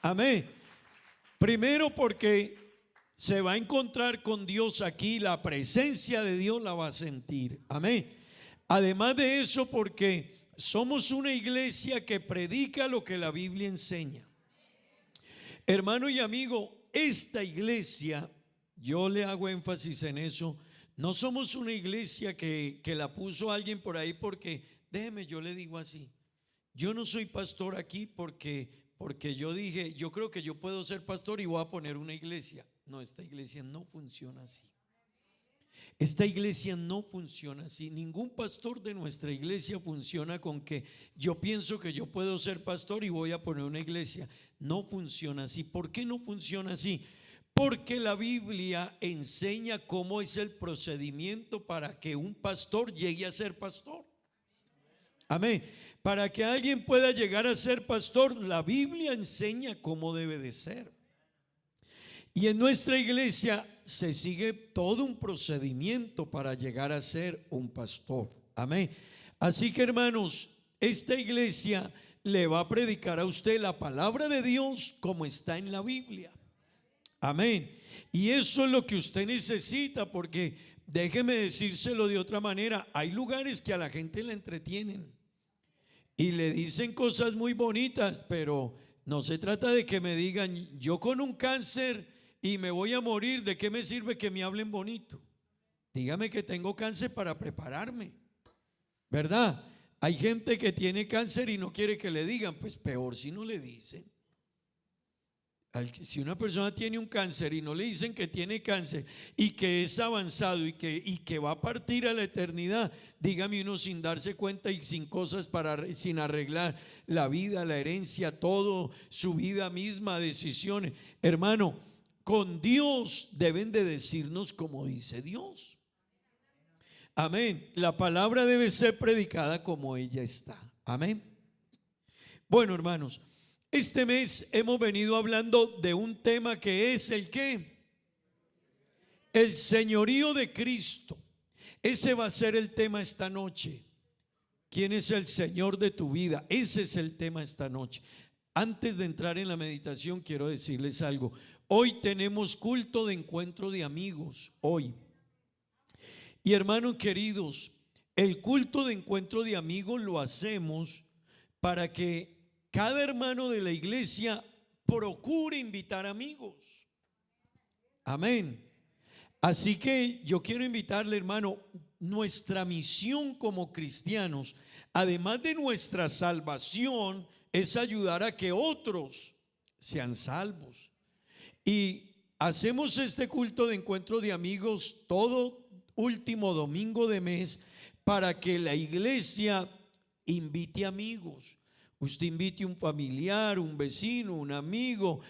Amén. Primero porque se va a encontrar con Dios aquí, la presencia de Dios la va a sentir. Amén. Además de eso, porque somos una iglesia que predica lo que la Biblia enseña. Hermano y amigo, esta iglesia, yo le hago énfasis en eso, no somos una iglesia que la puso alguien por ahí porque, déjeme, yo le digo así, yo no soy pastor aquí porque yo dije, yo creo que yo puedo ser pastor y voy a poner una iglesia. No, esta iglesia no funciona así. Esta iglesia no funciona así. Ningún pastor de nuestra iglesia funciona con que yo pienso que yo puedo ser pastor y voy a poner una iglesia. No funciona así. ¿Por qué no funciona así? Porque la Biblia enseña cómo es el procedimiento para que un pastor llegue a ser pastor. Amén. Para que alguien pueda llegar a ser pastor, la Biblia enseña cómo debe de ser. Y en nuestra iglesia se sigue todo un procedimiento para llegar a ser un pastor. Amén. Así que, hermanos, esta iglesia le va a predicar a usted la palabra de Dios como está en la Biblia. Amén. Y eso es lo que usted necesita, porque déjeme decírselo de otra manera, hay lugares que a la gente le entretienen y le dicen cosas muy bonitas, pero no se trata de que me digan, yo con un cáncer y me voy a morir, ¿de qué me sirve que me hablen bonito? Dígame que tengo cáncer para prepararme, ¿verdad? Hay gente que tiene cáncer y no quiere que le digan, pues peor si no le dicen. Si una persona tiene un cáncer y no le dicen que tiene cáncer y que es avanzado y que va a partir a la eternidad, dígame uno sin darse cuenta y sin cosas sin arreglar la vida, la herencia, todo, su vida misma, decisiones. Hermano, con Dios deben de decirnos como dice Dios. Amén. La palabra debe ser predicada como ella está. Amén. Bueno, hermanos, este mes hemos venido hablando de un tema que es el ¿qué? El señorío de Cristo. Ese va a ser el tema esta noche. ¿Quién es el Señor de tu vida? Ese es el tema esta noche. Antes de entrar en la meditación, quiero decirles algo. Hoy tenemos culto de encuentro de amigos. Hoy. Y hermanos queridos, el culto de encuentro de amigos lo hacemos para que cada hermano de la iglesia procure invitar amigos. Amén. Así que yo quiero invitarle, hermano, nuestra misión como cristianos, además de nuestra salvación, es ayudar a que otros sean salvos. Y hacemos este culto de encuentro de amigos todo último domingo de mes para que la iglesia invite amigos. Usted invite un familiar, un vecino, un amigo,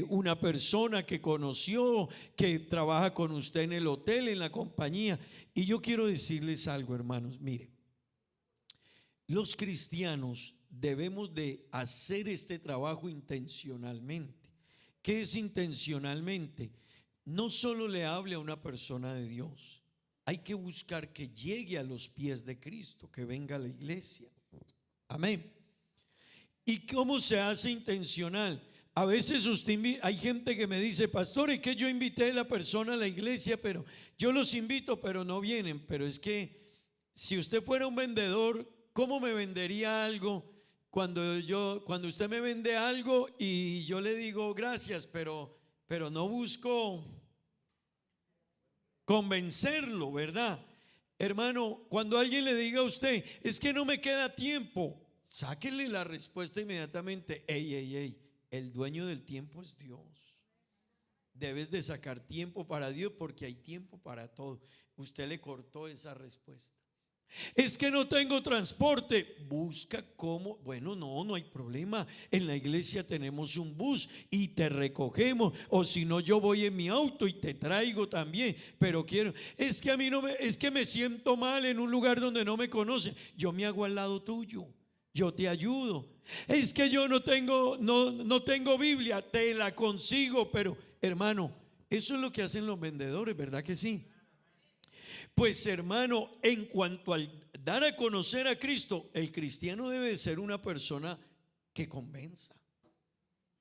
una persona que conoció, que trabaja con usted en el hotel, en la compañía. Y yo quiero decirles algo, hermanos. Mire, los cristianos debemos de hacer este trabajo intencionalmente. ¿Qué es intencionalmente? No solo le hable a una persona de Dios. Hay que buscar que llegue a los pies de Cristo, que venga a la iglesia. Amén. ¿Y cómo se hace intencional? A veces hay gente que me dice, pastor, es que yo invité a la persona a la iglesia, pero yo los invito, pero no vienen. Pero es que si usted fuera un vendedor, ¿cómo me vendería algo cuando usted me vende algo y yo le digo gracias, pero no busco convencerlo, ¿verdad? Hermano, cuando alguien le diga a usted, es que no me queda tiempo, sáquenle la respuesta inmediatamente. Ey, el dueño del tiempo es Dios. Debes de sacar tiempo para Dios porque hay tiempo para todo. Usted le cortó esa respuesta. Es que no tengo transporte. Busca cómo. Bueno, no hay problema. En la iglesia tenemos un bus y te recogemos. O si no, yo voy en mi auto y te traigo también. Pero es que a mí es que me siento mal en un lugar donde no me conocen. Yo me hago al lado tuyo. Yo te ayudo. Es que yo no tengo Biblia, te la consigo. Pero hermano, eso es lo que hacen los vendedores, ¿verdad que sí? Pues hermano, en cuanto al dar a conocer a Cristo, el cristiano debe ser una persona que convenza.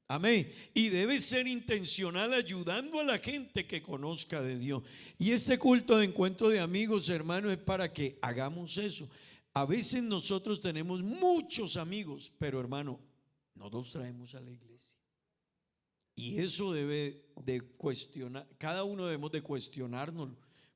Amén. Y debe ser intencional ayudando a la gente que conozca de Dios. Y este culto de encuentro de amigos, hermano, es para que hagamos eso. A veces nosotros tenemos muchos amigos, pero hermano, no los traemos a la iglesia. Y eso debe de cuestionar, cada uno debemos de cuestionarnos.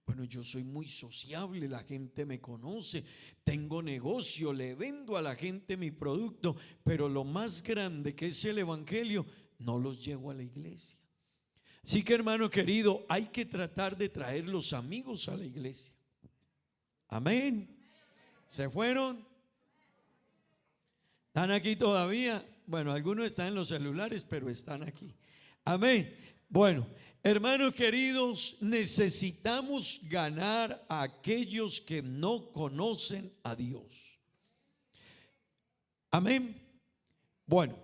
Bueno, yo soy muy sociable, la gente me conoce, tengo negocio, le vendo a la gente mi producto, pero lo más grande que es el evangelio, no los llevo a la iglesia. Así que hermano querido, hay que tratar de traer los amigos a la iglesia. Amén. ¿Se fueron? ¿Están aquí todavía? Bueno, algunos están en los celulares, pero están aquí. Amén. Bueno, hermanos queridos, necesitamos ganar a aquellos que no conocen a Dios. Amén. Bueno,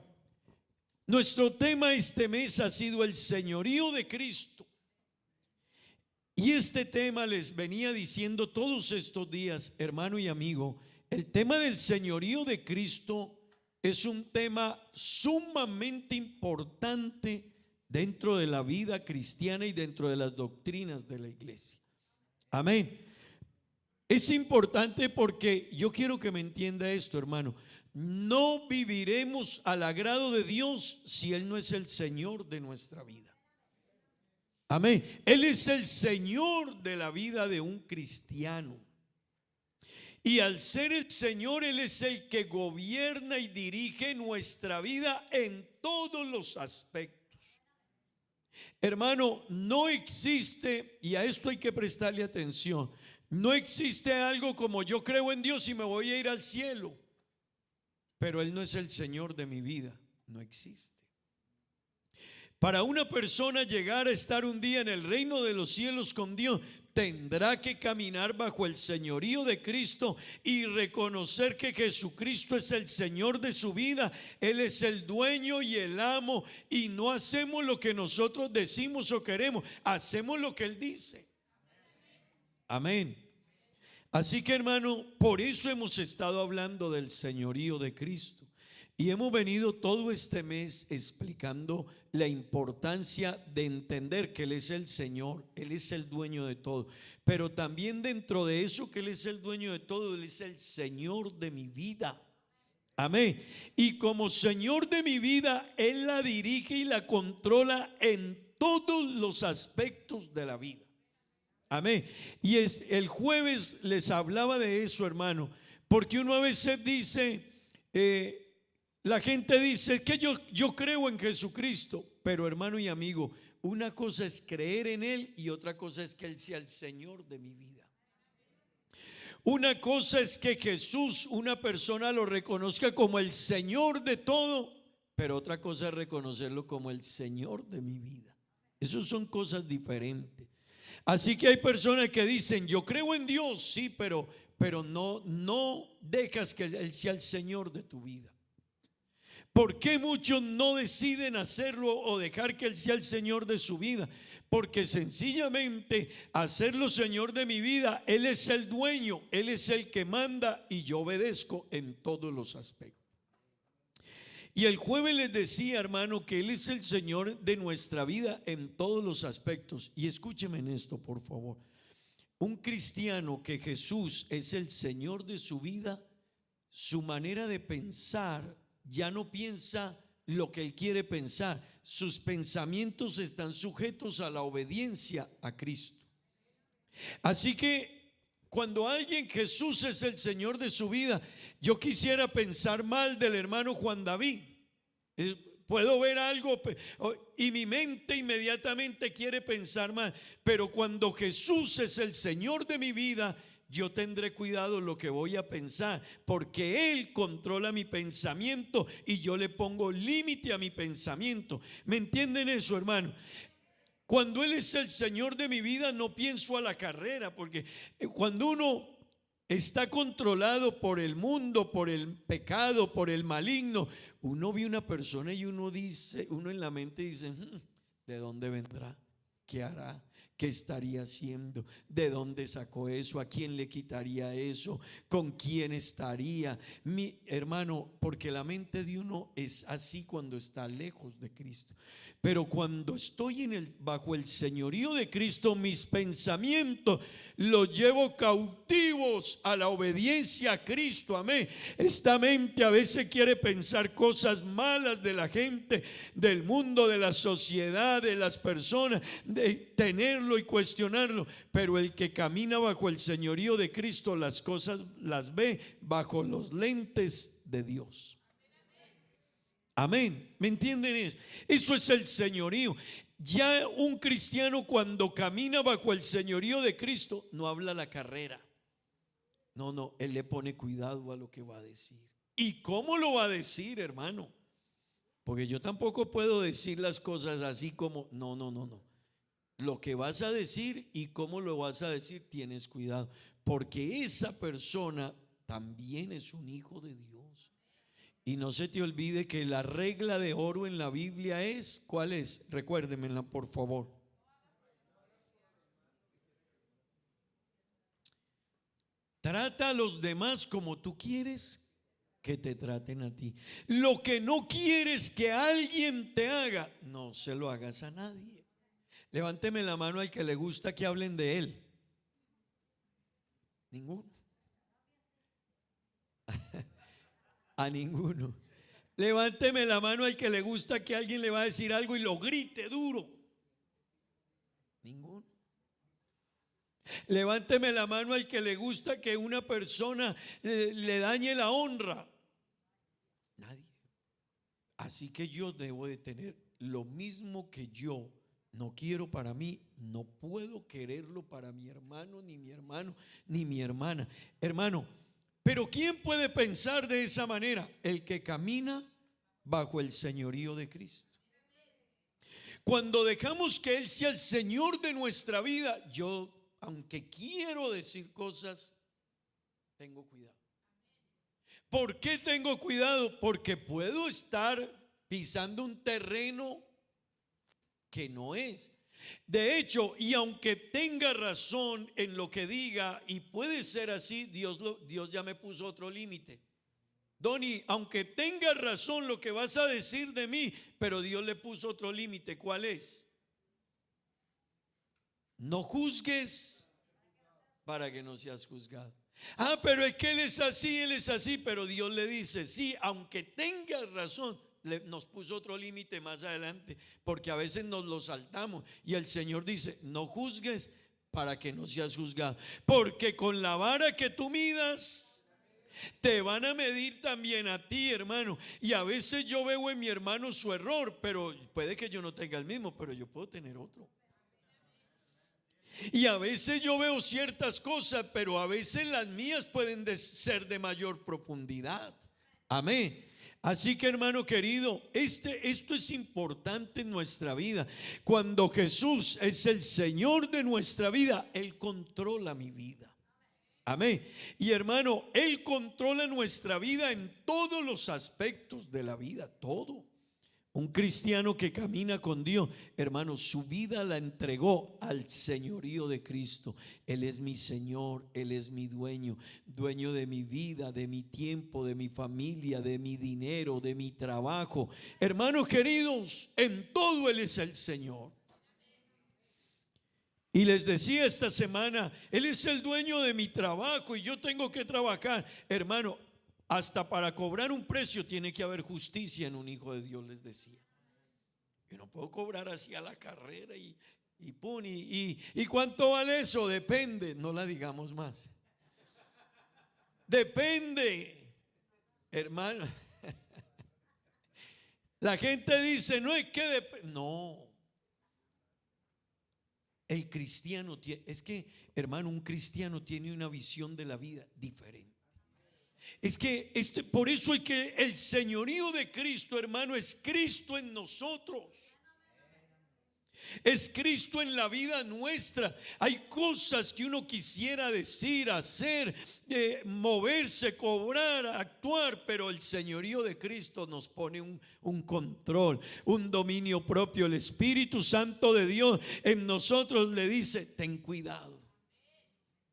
nuestro tema este mes ha sido el señorío de Cristo. Y este tema les venía diciendo todos estos días, hermano y amigo, el tema del señorío de Cristo es un tema sumamente importante dentro de la vida cristiana y dentro de las doctrinas de la iglesia. Amén. Es importante porque yo quiero que me entienda esto, hermano. No viviremos al agrado de Dios si Él no es el Señor de nuestra vida. Amén. Él es el Señor de la vida de un cristiano. Y al ser el Señor, Él es el que gobierna y dirige nuestra vida en todos los aspectos. Hermano, no existe, y a esto hay que prestarle atención, no existe algo como yo creo en Dios y me voy a ir al cielo, pero Él no es el Señor de mi vida. No existe. Para una persona llegar a estar un día en el reino de los cielos con Dios, tendrá que caminar bajo el señorío de Cristo y reconocer que Jesucristo es el Señor de su vida. Él es el dueño y el amo, y no hacemos lo que nosotros decimos o queremos, hacemos lo que Él dice. Amén. Así que, hermano, por eso hemos estado hablando del señorío de Cristo. Y hemos venido todo este mes explicando la importancia de entender que Él es el Señor, Él es el dueño de todo. Pero también dentro de eso que Él es el dueño de todo, Él es el Señor de mi vida. Amén. Y como Señor de mi vida, Él la dirige y la controla en todos los aspectos de la vida. Amén. Y el jueves les hablaba de eso, hermano, porque uno a veces dice, la gente dice que yo creo en Jesucristo, pero hermano y amigo, una cosa es creer en Él y otra cosa es que Él sea el Señor de mi vida. Una cosa es que Jesús, una persona lo reconozca como el Señor de todo, pero otra cosa es reconocerlo como el Señor de mi vida. Esas son cosas diferentes. Así que hay personas que dicen, yo creo en Dios, sí, pero no dejas que Él sea el Señor de tu vida. ¿Por qué muchos no deciden hacerlo o dejar que Él sea el Señor de su vida? Porque sencillamente hacerlo Señor de mi vida, Él es el dueño, Él es el que manda y yo obedezco en todos los aspectos. Y el jueves les decía, hermano, que Él es el Señor de nuestra vida en todos los aspectos. Y escúcheme en esto, por favor. Un cristiano que Jesús es el Señor de su vida, su manera de pensar ya no piensa lo que él quiere pensar. Sus pensamientos están sujetos a la obediencia a Cristo. Así que cuando alguien, Jesús es el Señor de su vida, yo quisiera pensar mal del hermano Juan David. Puedo ver algo y mi mente inmediatamente quiere pensar mal. Pero cuando Jesús es el Señor de mi vida, yo tendré cuidado lo que voy a pensar, porque Él controla mi pensamiento y yo le pongo límite a mi pensamiento. ¿Me entienden eso, hermano? Cuando Él es el Señor de mi vida, no pienso a la carrera, porque cuando uno está controlado por el mundo, por el pecado, por el maligno, uno ve una persona y uno dice, uno en la mente dice, ¿de dónde vendrá? ¿Qué hará? ¿Qué estaría haciendo? ¿De dónde sacó eso? ¿A quién le quitaría eso? ¿Con quién estaría? Mi hermano, porque la mente de uno es así cuando está lejos de Cristo. Pero cuando estoy bajo el señorío de Cristo, mis pensamientos los llevo cautivos a la obediencia a Cristo. Amén. Esta mente a veces quiere pensar cosas malas de la gente, del mundo, de la sociedad, de las personas, de tenerlo y cuestionarlo. Pero el que camina bajo el señorío de Cristo, las cosas las ve bajo los lentes de Dios. Amén. ¿Me entienden eso? Eso es el señorío. Ya un cristiano cuando camina bajo el señorío de Cristo no habla la carrera. No, él le pone cuidado a lo que va a decir. ¿Y cómo lo va a decir, hermano? Porque yo tampoco puedo decir las cosas así como, no. Lo que vas a decir y cómo lo vas a decir, tienes cuidado. Porque esa persona también es un hijo de Dios. Y no se te olvide que la regla de oro en la Biblia es, ¿cuál es? Recuérdemela, por favor. Trata a los demás como tú quieres que te traten a ti. Lo que no quieres que alguien te haga, no se lo hagas a nadie. Levánteme la mano al que le gusta que hablen de él. Ninguno. A ninguno. Levánteme la mano al que le gusta que alguien le va a decir algo y lo grite duro. Ninguno. Levánteme la mano al que le gusta que una persona le dañe la honra. Nadie. Así que yo debo de tener lo mismo que yo no quiero para mí, no puedo quererlo para mi hermano, ni mi hermano, ni mi hermana. Hermano, pero ¿quién puede pensar de esa manera? El que camina bajo el señorío de Cristo. Cuando dejamos que Él sea el Señor de nuestra vida, yo, aunque quiero decir cosas, tengo cuidado. ¿Por qué tengo cuidado? Porque puedo estar pisando un terreno que no es. De hecho, y aunque tenga razón en lo que diga, y puede ser así, Dios ya me puso otro límite. Donny, aunque tengas razón lo que vas a decir de mí, pero Dios le puso otro límite. ¿Cuál es? No juzgues para que no seas juzgado. Ah, pero es que él es así, pero Dios le dice, sí, aunque tengas razón, nos puso otro límite más adelante, porque a veces nos lo saltamos y el Señor dice, no juzgues para que no seas juzgado, porque con la vara que tú midas, te van a medir también a ti, hermano. Y a veces yo veo en mi hermano su error, pero puede que yo no tenga el mismo, pero yo puedo tener otro. Y a veces yo veo ciertas cosas, pero a veces las mías pueden ser de mayor profundidad. Amén. Así que, hermano querido, esto es importante en nuestra vida. Cuando Jesús es el Señor de nuestra vida, Él controla mi vida. Amén. Y hermano, Él controla nuestra vida en todos los aspectos de la vida, todo. Un cristiano que camina con Dios, hermano, su vida la entregó al señorío de Cristo. Él es mi Señor, Él es mi dueño, dueño de mi vida, de mi tiempo, de mi familia, de mi dinero, de mi trabajo. Hermanos queridos, en todo Él es el Señor. Y les decía esta semana, Él es el dueño de mi trabajo y yo tengo que trabajar. Hermano, hasta para cobrar un precio tiene que haber justicia en un hijo de Dios, les decía. Yo no puedo cobrar así a la carrera y ¿cuánto vale eso? Depende, no la digamos más. Depende, hermano. La gente dice, no es que no. El cristiano es que, hermano, un cristiano tiene una visión de la vida diferente. Es que por eso es que el señorío de Cristo, hermano, es Cristo en nosotros. Es Cristo en la vida nuestra. Hay cosas que uno quisiera decir, hacer, moverse, cobrar, actuar, pero el señorío de Cristo nos pone un control, un dominio propio. El Espíritu Santo de Dios en nosotros le dice, ten cuidado.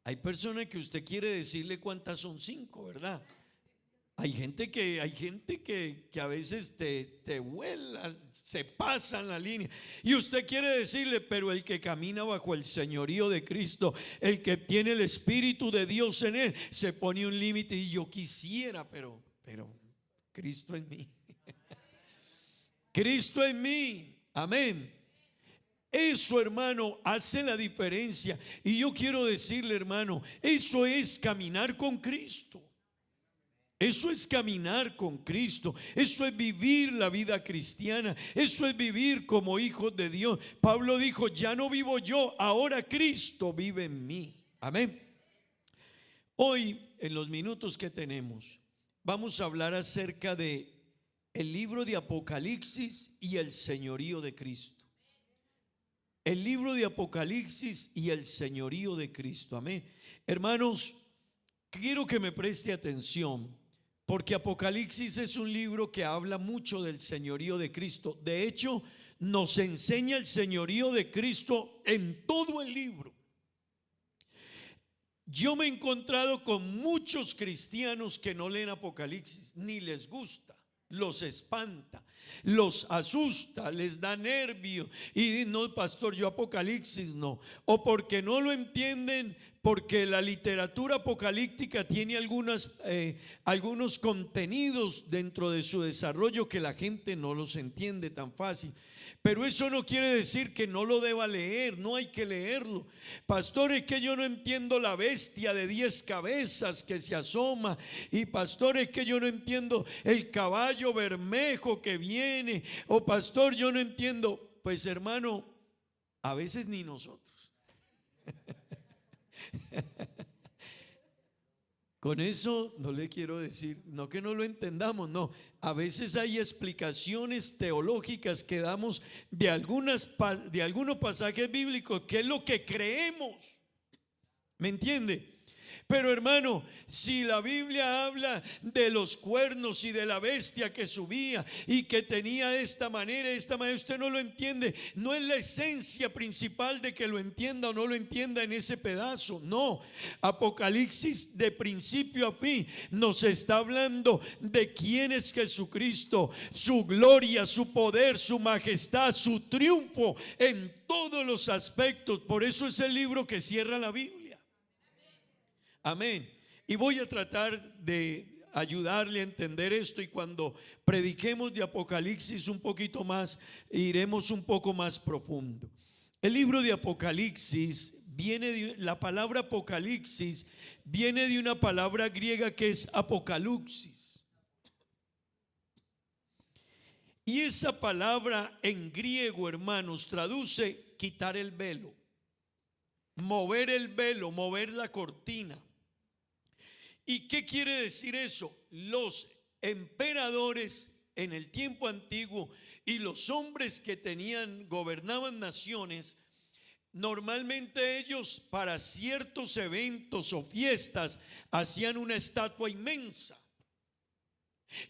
Hay personas que usted quiere decirle cuántas son 5, ¿verdad? Hay gente que a veces te vuela, se pasan la línea. Y usted quiere decirle, pero el que camina bajo el señorío de Cristo, el que tiene el Espíritu de Dios en él, se pone un límite. Y yo quisiera, pero Cristo en mí. Cristo en mí. Amén. Eso, hermano, hace la diferencia. Y yo quiero decirle, hermano, eso es caminar con Cristo. Eso es caminar con Cristo. Eso es vivir la vida cristiana. Eso es vivir como hijos de Dios. Pablo dijo, ya no vivo yo, ahora Cristo vive en mí. Amén. Hoy, en los minutos que tenemos, vamos a hablar acerca de el libro de Apocalipsis y el señorío de Cristo. El libro de Apocalipsis y el señorío de Cristo. Amén. Hermanos, quiero que me preste atención, porque Apocalipsis es un libro que habla mucho del señorío de Cristo. De hecho, nos enseña el señorío de Cristo en todo el libro. Yo me he encontrado con muchos cristianos que no leen Apocalipsis, ni les gusta, los espanta, los asusta, les da nervio y no, pastor, yo Apocalipsis no, o porque no lo entienden, porque la literatura apocalíptica tiene algunos contenidos dentro de su desarrollo que la gente no los entiende tan fácil. Pero eso no quiere decir que no lo deba leer, no hay que leerlo. Pastor, es que yo no entiendo la bestia de 10 cabezas que se asoma. Y pastor, es que yo no entiendo el caballo bermejo que viene. O pastor, yo no entiendo. Pues hermano, A veces ni nosotros. Con eso no le quiero decir, no que no lo entendamos, no. A veces hay explicaciones teológicas que damos de algunos pasajes bíblicos, que es lo que creemos. ¿Me entiende? Pero hermano, si la Biblia habla de los cuernos y de la bestia que subía y que tenía de esta manera, usted no lo entiende. No es la esencia principal de que lo entienda o no lo entienda en ese pedazo. No, Apocalipsis de principio a fin nos está hablando de quién es Jesucristo, su gloria, su poder, su majestad, su triunfo en todos los aspectos. Por eso es el libro que cierra la Biblia. Amén. Y voy a tratar de ayudarle a entender esto, y cuando prediquemos de Apocalipsis un poquito más, iremos un poco más profundo. El libro de Apocalipsis la palabra Apocalipsis viene de una palabra griega que es apocaluxis. Y esa palabra en griego, hermanos, traduce quitar el velo, mover el velo, mover la cortina. ¿Y qué quiere decir eso? Los emperadores en el tiempo antiguo y los hombres que gobernaban naciones, normalmente ellos para ciertos eventos o fiestas hacían una estatua inmensa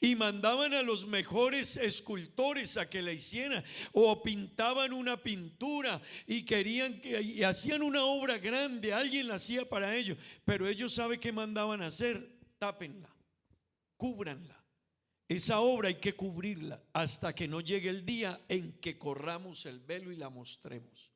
y mandaban a los mejores escultores a que la hicieran, o pintaban una pintura y hacían una obra grande, alguien la hacía para ellos, pero ellos saben qué mandaban a hacer: tápenla, cúbranla. Esa obra hay que cubrirla hasta que no llegue el día en que corramos el velo y la mostremos.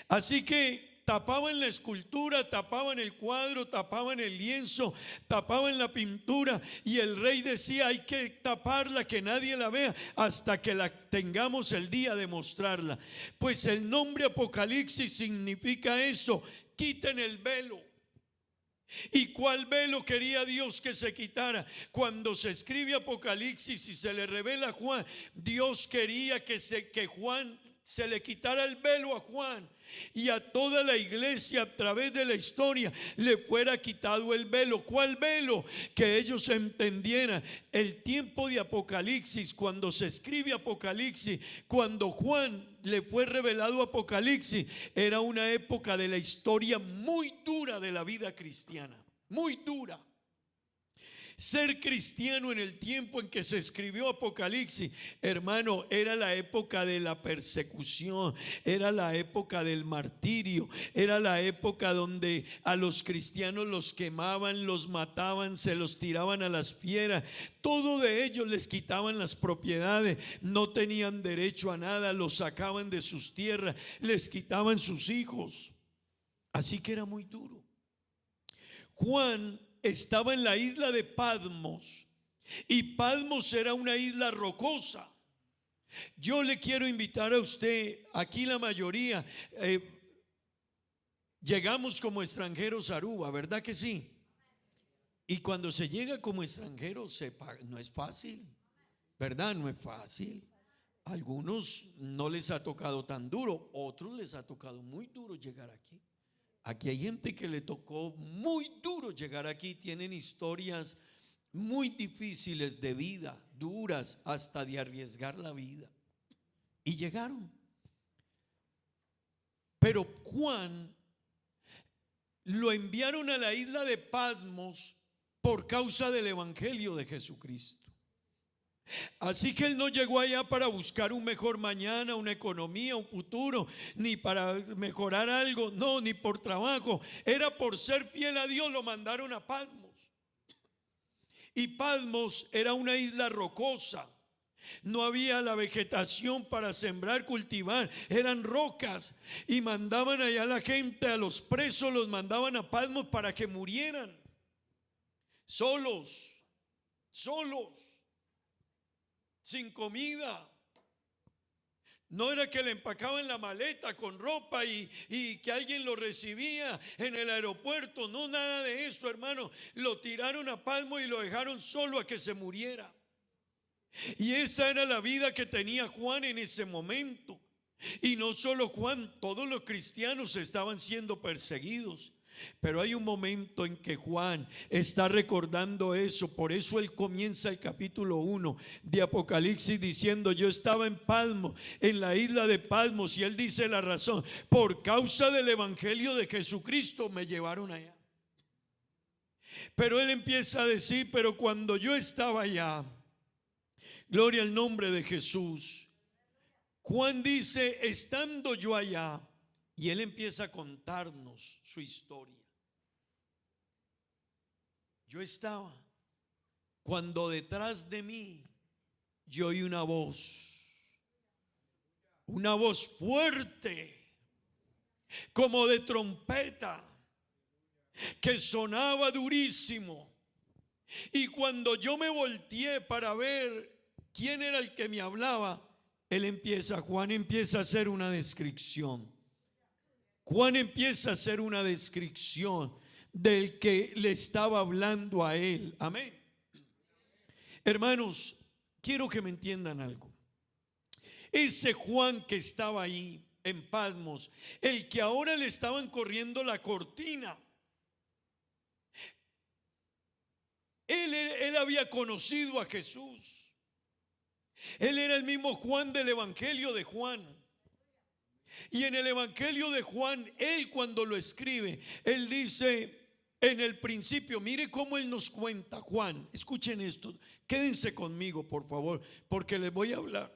Así que tapaban la escultura, tapaban el cuadro, tapaban el lienzo, tapaban la pintura, y el rey decía: hay que taparla, que nadie la vea hasta que la tengamos el día de mostrarla. Pues el nombre Apocalipsis significa eso: quiten el velo. ¿Y cuál velo quería Dios que se quitara? Cuando se escribe Apocalipsis y se le revela a Juan, Dios quería que Juan se le quitara el velo a Juan, y a toda la iglesia a través de la historia le fuera quitado el velo. ¿Cuál velo? Que ellos entendieran el tiempo de Apocalipsis, cuando se escribe Apocalipsis, cuando Juan le fue revelado Apocalipsis, era una época de la historia muy dura de la vida cristiana, muy dura. Ser cristiano en el tiempo en que se escribió Apocalipsis, hermano, era la época de la persecución, era la época del martirio, era la época donde a los cristianos los quemaban, los mataban, se los tiraban a las fieras. Todo de ellos les quitaban las propiedades, no tenían derecho a nada, los sacaban de sus tierras, les quitaban sus hijos. Así que era muy duro. Juan estaba en la isla de Patmos, y Patmos era una isla rocosa. Yo le quiero invitar a usted, aquí la mayoría llegamos como extranjeros a Aruba, ¿verdad que sí? Y cuando se llega como extranjero no es fácil, ¿verdad? No es fácil. A algunos no les ha tocado tan duro, otros les ha tocado muy duro llegar aquí. Aquí hay gente que le tocó muy duro llegar aquí, tienen historias muy difíciles de vida, duras, hasta de arriesgar la vida, y llegaron. Pero Juan lo enviaron a la isla de Patmos por causa del evangelio de Jesucristo. Así que él no llegó allá para buscar un mejor mañana, una economía, un futuro, ni para mejorar algo, no, ni por trabajo. Era por ser fiel a Dios, lo mandaron a Patmos. Y Patmos era una isla rocosa. No había la vegetación para sembrar, cultivar, eran rocas. Y mandaban allá a la gente, a los presos los mandaban a Patmos para que murieran solos, sin comida. No era que le empacaban la maleta con ropa y que alguien lo recibía en el aeropuerto. No, nada de eso, hermano. Lo tiraron a Patmos y lo dejaron solo a que se muriera. Y esa era la vida que tenía Juan en ese momento. Y no solo Juan, todos los cristianos estaban siendo perseguidos. Pero hay un momento en que Juan está recordando eso. Por eso él comienza el capítulo 1 de Apocalipsis diciendo: yo estaba en Patmos, en la isla de Patmos. Y él dice la razón: por causa del evangelio de Jesucristo me llevaron allá. Pero él empieza a decir: pero cuando yo estaba allá, gloria al nombre de Jesús. Juan dice: estando yo allá. Y él empieza a contarnos su historia. Yo estaba cuando detrás de mí yo oí una voz fuerte, como de trompeta, que sonaba durísimo. Y cuando yo me volteé para ver quién era el que me hablaba, Juan empieza a hacer una descripción. Juan empieza a hacer una descripción del que le estaba hablando a él. Amén. Hermanos, quiero que me entiendan algo. Ese Juan que estaba ahí en Patmos, el que ahora le estaban corriendo la cortina, él había conocido a Jesús. Él era el mismo Juan del Evangelio de Juan. Y en el Evangelio de Juan, él cuando lo escribe, él dice: en el principio, mire cómo él nos cuenta. Juan, escuchen esto, quédense conmigo por favor, porque les voy a hablar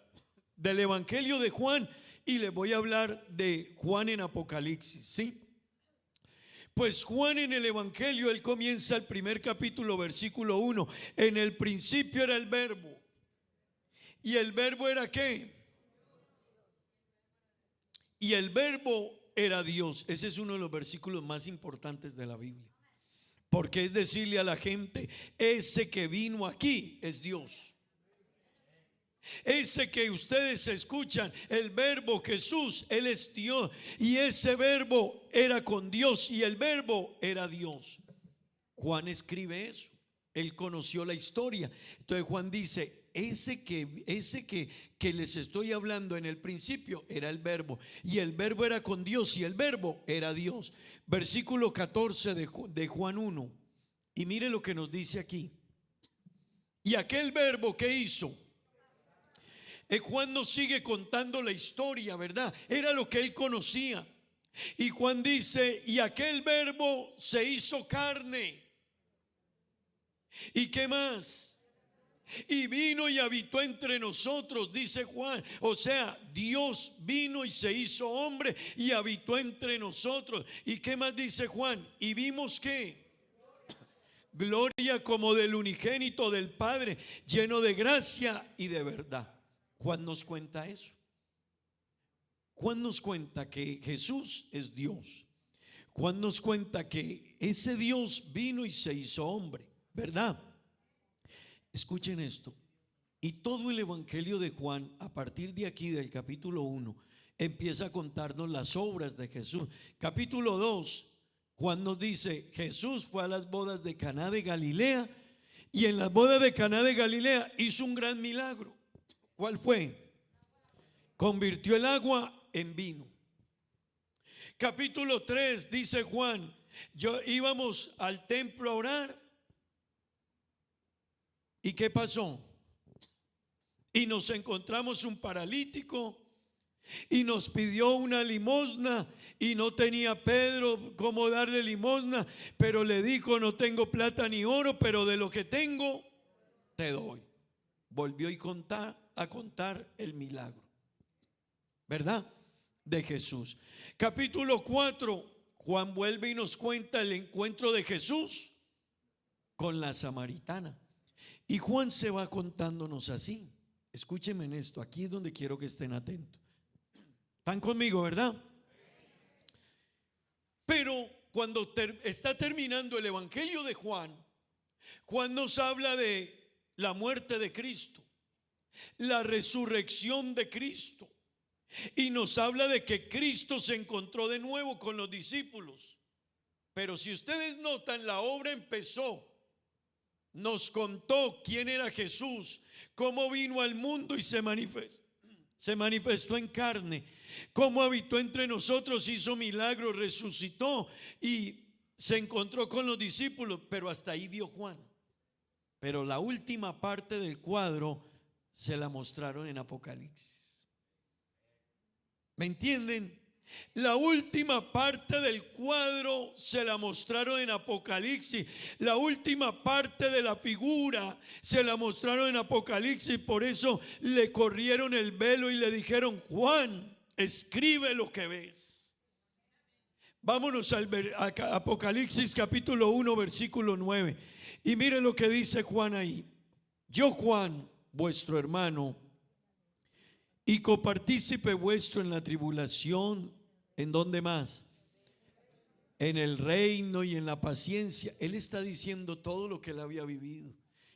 del Evangelio de Juan y les voy a hablar de Juan en Apocalipsis, ¿sí? Pues Juan en el Evangelio, él comienza el primer capítulo, versículo 1. En el principio era el verbo. ¿Y el verbo era qué? Y el verbo era Dios. Ese es uno de los versículos más importantes de la Biblia, porque es decirle a la gente: ese que vino aquí es Dios. Ese que ustedes escuchan, el verbo Jesús, Él es Dios. Y ese verbo era con Dios y el verbo era Dios. Juan escribe eso. Él conoció la historia. Entonces Juan dice: ese que les estoy hablando en el principio era el verbo, y el verbo era con Dios y el verbo era Dios. Versículo 14 de Juan 1. Y mire lo que nos dice aquí. Y aquel verbo que hizo, Juan nos sigue contando la historia, ¿verdad? Era lo que él conocía. Y Juan dice: y aquel verbo se hizo carne. ¿Y qué más? Y vino y habitó entre nosotros, dice Juan. O sea, Dios vino y se hizo hombre y habitó entre nosotros. ¿Y qué más dice Juan? Y vimos que gloria como del unigénito del Padre, lleno de gracia y de verdad. Juan nos cuenta eso. Juan nos cuenta que Jesús es Dios. Juan nos cuenta que ese Dios vino y se hizo hombre, ¿verdad? Escuchen esto. Y todo el Evangelio de Juan, a partir de aquí del capítulo 1, empieza a contarnos las obras de Jesús. Capítulo 2, Juan nos dice: Jesús fue a las bodas de Caná de Galilea, y en las bodas de Caná de Galilea hizo un gran milagro. ¿Cuál fue? Convirtió el agua en vino. Capítulo 3 dice Juan: íbamos al templo a orar. ¿Y qué pasó? Y nos encontramos un paralítico y nos pidió una limosna, y no tenía Pedro cómo darle limosna, pero le dijo: no tengo plata ni oro, pero de lo que tengo te doy. Volvió a contar el milagro, ¿verdad? De Jesús. Capítulo 4, Juan vuelve y nos cuenta el encuentro de Jesús con la samaritana. Y Juan se va contándonos así. Escúchenme en esto, aquí es donde quiero que estén atentos. ¿Están conmigo, verdad? Pero cuando está terminando el Evangelio de Juan, Juan nos habla de la muerte de Cristo, la resurrección de Cristo, y nos habla de que Cristo se encontró de nuevo con los discípulos. Pero si ustedes notan, la obra empezó. Nos contó quién era Jesús, cómo vino al mundo y se Se manifestó en carne, como habitó entre nosotros, hizo milagros, resucitó y se encontró con los discípulos, pero hasta ahí vio Juan. Pero la última parte del cuadro se la mostraron en Apocalipsis. ¿Me entienden? La última parte del cuadro se la mostraron en Apocalipsis. La última parte de la figura se la mostraron en Apocalipsis. Por eso le corrieron el velo y le dijeron: Juan, escribe lo que ves. Vámonos al Apocalipsis capítulo 1 versículo 9. Y mire lo que dice Juan ahí. Yo, Juan, vuestro hermano y copartícipe vuestro en la tribulación. ¿En dónde más? En el reino y en la paciencia. Él está diciendo todo lo que él había vivido.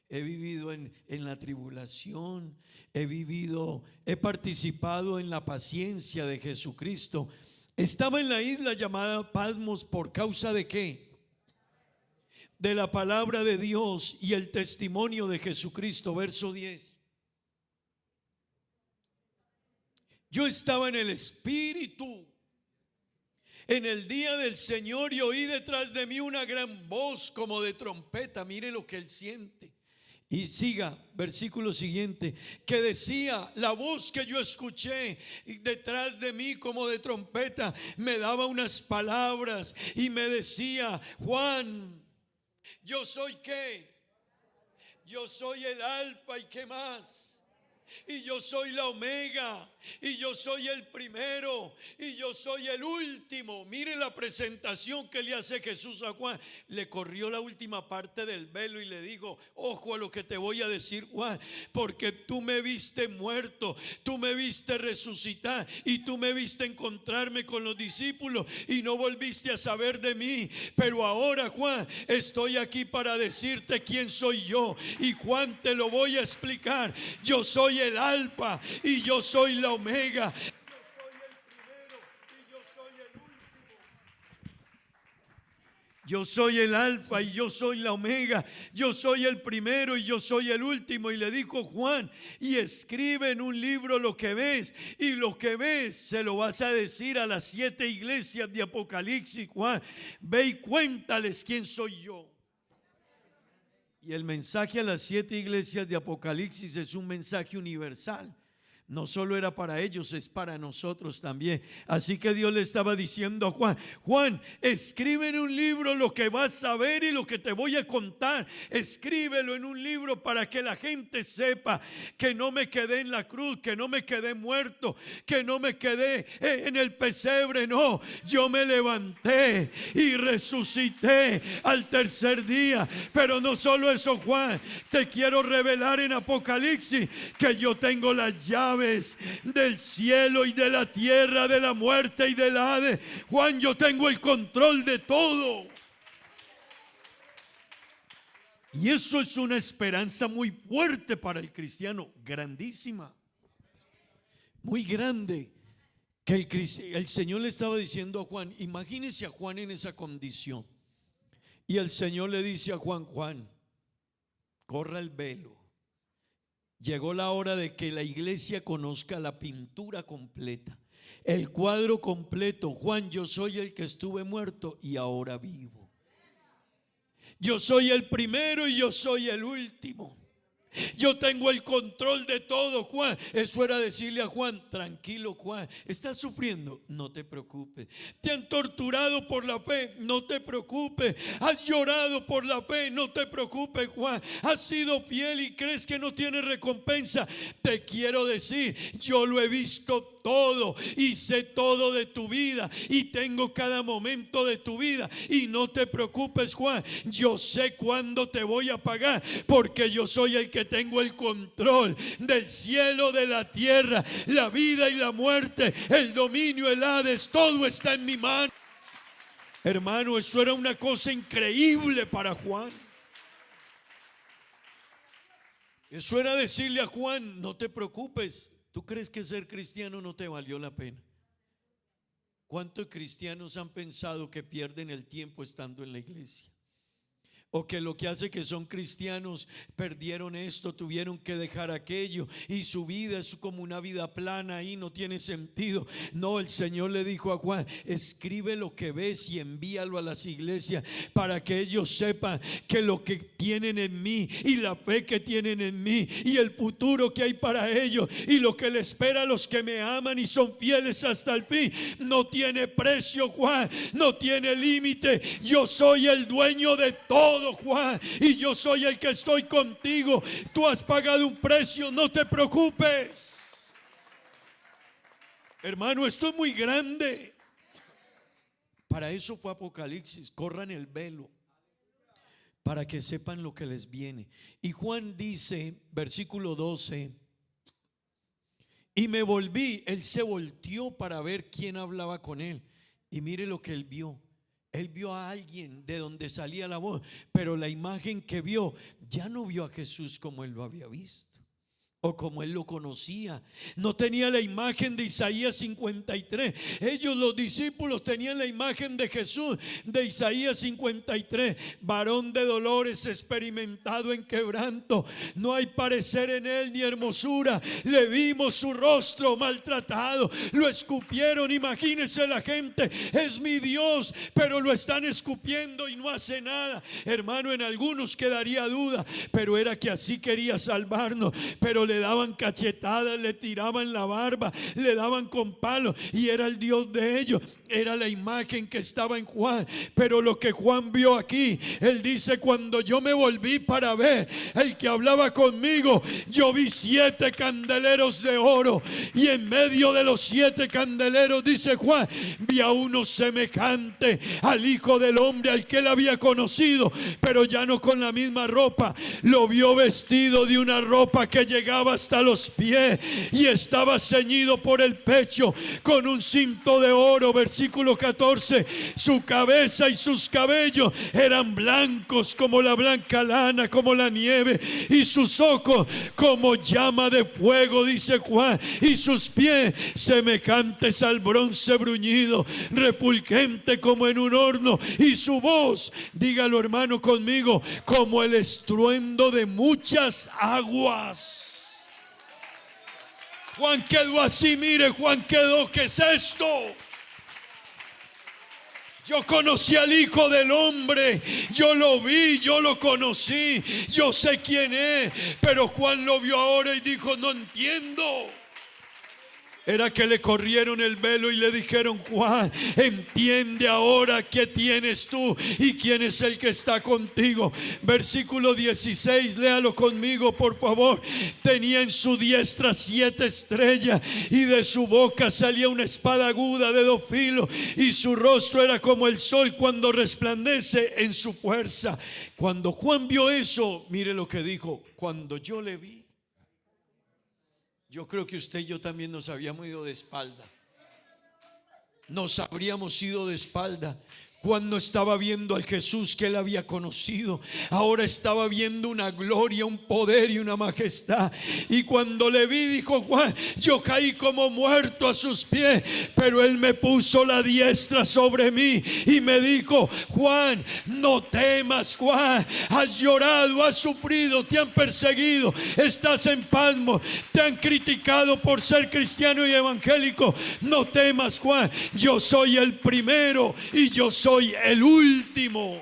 He vivido en la tribulación, he participado en la paciencia de Jesucristo. Estaba en la isla llamada Patmos por causa de ¿qué? De la palabra de Dios y el testimonio de Jesucristo. Verso 10. Yo estaba en el Espíritu en el día del Señor y oí detrás de mí una gran voz como de trompeta. Mire lo que él siente. Y siga, versículo siguiente, que decía: la voz que yo escuché detrás de mí como de trompeta me daba unas palabras y me decía: Juan, yo soy ¿qué? Yo soy el alfa y ¿qué más? Y yo soy la omega, y yo soy el primero, y yo soy el último. Mire la presentación que le hace Jesús a Juan. Le corrió la última parte del velo y le dijo: ojo a lo que te voy a decir, Juan, porque tú me viste muerto, tú me viste resucitar y tú me viste encontrarme con los discípulos y no volviste a saber de mí. Pero ahora, Juan, estoy aquí para decirte quién soy yo. Y Juan, te lo voy a explicar. Yo soy el alfa y yo soy la omega. Yo soy el primero y yo soy el último. Yo soy el alfa y yo soy la omega. Yo soy el primero y yo soy el último. Y le dijo Juan: y escribe en un libro lo que ves, y lo que ves se lo vas a decir a las 7 iglesias de Apocalipsis. Juan, ve y cuéntales quién soy yo. Y el mensaje a las 7 iglesias de Apocalipsis es un mensaje universal. No solo era para ellos, es para nosotros también. Así que Dios le estaba diciendo a Juan: Juan, escribe en un libro lo que vas a ver y lo que te voy a contar. Escríbelo en un libro para que la gente sepa que no me quedé en la cruz, que no me quedé muerto, que no me quedé en el pesebre. No, yo me levanté y resucité al tercer día. Pero no solo eso, Juan, te quiero revelar en Apocalipsis que yo tengo las llaves del cielo y de la tierra, de la muerte y del Hades. Juan, yo tengo el control de todo. Y eso es una esperanza muy fuerte para el cristiano, grandísima, muy grande. Que el Señor le estaba diciendo a Juan, imagínese a Juan en esa condición. Y el Señor le dice a Juan: Juan, corra el velo. Llegó la hora de que la iglesia conozca la pintura completa, el cuadro completo. Juan, yo soy el que estuve muerto y ahora vivo. Yo soy el primero y yo soy el último. Yo tengo el control de todo, Juan. Eso era decirle a Juan: tranquilo, Juan, ¿estás sufriendo? No te preocupes. ¿Te han torturado por la fe? No te preocupes. ¿Has llorado por la fe? No te preocupes, Juan. ¿Has sido fiel y crees que no tienes recompensa? Te quiero decir, yo lo he visto todo y sé todo de tu vida y tengo cada momento de tu vida. Y no te preocupes, Juan, yo sé cuándo te voy a pagar, porque yo soy el que tengo el control del cielo, de la tierra, la vida y la muerte, el dominio, el Hades, todo está en mi mano. Hermano, eso era una cosa increíble para Juan. Eso era decirle a Juan: no te preocupes. ¿Tú crees que ser cristiano no te valió la pena? ¿Cuántos cristianos han pensado que pierden el tiempo estando en la iglesia? o que lo que hace que son cristianos perdieron esto, tuvieron que dejar aquello y su vida es como una vida plana y no tiene sentido. No, el Señor le dijo a Juan: escribe lo que ves y envíalo a las iglesias para que ellos sepan que lo que tienen en mí y la fe que tienen en mí y el futuro que hay para ellos y lo que le espera a los que me aman y son fieles hasta el fin no tiene precio, Juan, no tiene límite. Yo soy el dueño de todo, Juan, y yo soy el que estoy contigo. Tú has pagado un precio, no te preocupes. Hermano, esto es muy grande. Para eso fue Apocalipsis. Corran el velo para que sepan lo que les viene. Y Juan dice, versículo 12: y me volví. Él se volteó para ver quién hablaba con él. Y mire lo que él vio. Él vio a alguien de donde salía la voz, pero la imagen que vio, ya no vio a Jesús como él lo había visto o como él lo conocía. No tenía la imagen de Isaías 53. Ellos, los discípulos, tenían la imagen de Jesús de Isaías 53. Varón de dolores, experimentado en quebranto, no hay parecer en él ni hermosura. Le vimos su rostro maltratado, lo escupieron. Imagínense la gente: es mi Dios, pero lo están escupiendo y no hace nada. Hermano, en algunos quedaría duda, pero era que así quería salvarnos. Pero le daban cachetadas, le tiraban la barba, le daban con palos, y era el Dios de ellos. Era la imagen que estaba en Juan. Pero lo que Juan vio aquí, él dice: cuando yo me volví para ver el que hablaba conmigo, yo vi 7 candeleros de oro, y en medio de los 7 candeleros, dice Juan, vi a uno semejante al Hijo del Hombre, al que él había conocido, pero ya no con la misma ropa. Lo vio vestido de una ropa que llegaba hasta los pies y estaba ceñido por el pecho con un cinto de oro. Versículo 14: su cabeza y sus cabellos eran blancos como la blanca lana, como la nieve, y sus ojos como llama de fuego, dice Juan, y sus pies semejantes al bronce bruñido, refulgente como en un horno, y su voz, dígalo hermano conmigo, como el estruendo de muchas aguas. Juan quedó así, mire, Juan quedó: ¿qué es esto? Yo conocí al Hijo del Hombre, yo lo vi, yo lo conocí, yo sé quién es. Pero Juan lo vio ahora y dijo: no entiendo. Era que le corrieron el velo y le dijeron: Juan, entiende ahora qué tienes tú y quién es el que está contigo. Versículo 16, léalo conmigo por favor. Tenía en su diestra 7 estrellas, y de su boca salía una espada aguda de 2 filos, y su rostro era como el sol cuando resplandece en su fuerza. Cuando Juan vio eso, mire lo que dijo: cuando yo le vi, yo creo que usted y yo también nos habíamos ido de espalda. Nos habríamos ido de espalda. Juan no estaba viendo al Jesús que él había conocido. Ahora estaba viendo una gloria, un poder y una majestad. Y cuando le vi, dijo Juan, yo caí como muerto a sus pies, pero él me puso la diestra sobre mí y me dijo: Juan, no temas, Juan. Has llorado, has sufrido, te han perseguido, estás en pasmo, te han criticado por ser cristiano y evangélico. No temas, Juan. Yo soy el primero y yo soy el último.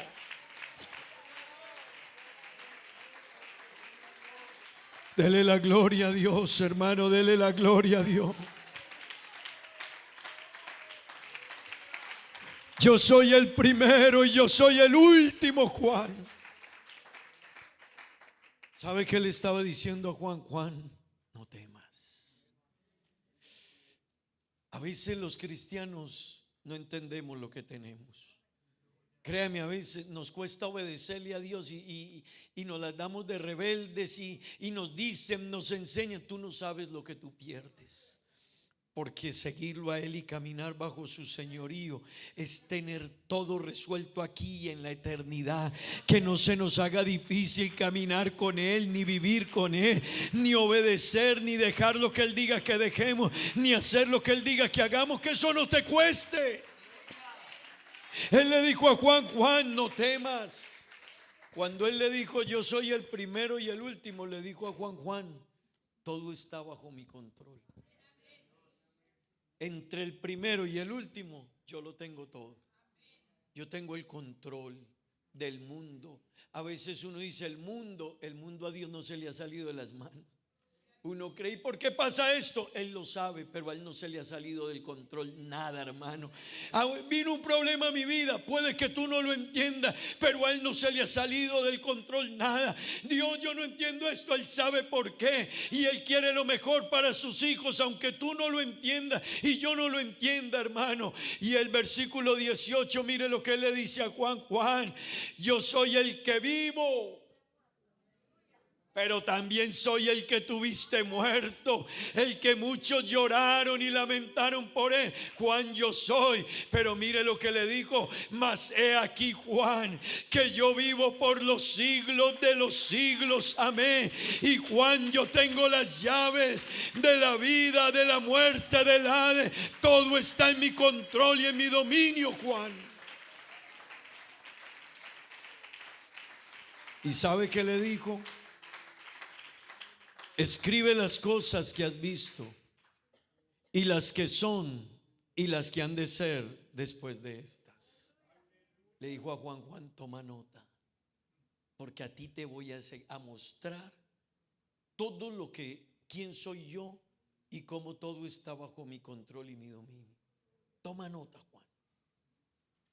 Dele la gloria a Dios, hermano, dele la gloria a Dios. Yo soy el primero y yo soy el último, Juan. ¿Sabe qué le estaba diciendo a Juan? Juan, no temas. A veces los cristianos no entendemos lo que tenemos. Créame, a veces nos cuesta obedecerle a Dios y nos las damos de rebeldes y nos dicen, nos enseñan: tú no sabes lo que tú pierdes. Porque seguirlo a Él y caminar bajo su señorío es tener todo resuelto aquí y en la eternidad. Que no se nos haga difícil caminar con Él, ni vivir con Él, ni obedecer, ni dejar lo que Él diga que dejemos, ni hacer lo que Él diga que hagamos, que eso no te cueste. Él le dijo a Juan: Juan, no temas. Cuando él le dijo, yo soy el primero y el último, le dijo a Juan, Juan, todo está bajo mi control. Entre el primero y el último, yo lo tengo todo. Yo tengo el control del mundo. A veces uno dice el mundo a Dios no se le ha salido de las manos. Uno cree, ¿y por qué pasa esto? Él lo sabe, pero a él no se le ha salido del control nada, hermano. Vino un problema a mi vida, puede que tú no lo entiendas, pero a él no se le ha salido del control nada. Dios, yo no entiendo esto, él sabe por qué, y él quiere lo mejor para sus hijos, aunque tú no lo entiendas y yo no lo entienda, hermano. Y el versículo 18, mire lo que él le dice a Juan, Juan, yo soy el que vivo, pero también soy el que tuviste muerto, el que muchos lloraron y lamentaron por él. Juan, yo soy. Pero mire lo que le dijo, mas he aquí, Juan, que yo vivo por los siglos de los siglos, amén. Y Juan, yo tengo las llaves de la vida, de la muerte, del Hades. Todo está en mi control y en mi dominio, Juan. ¿Y sabe qué le dijo? Escribe las cosas que has visto y las que son y las que han de ser después de estas. Le dijo a Juan, Juan, toma nota, porque a ti te voy a mostrar todo lo que, quién soy yo y cómo todo está bajo mi control y mi dominio. Toma nota, Juan,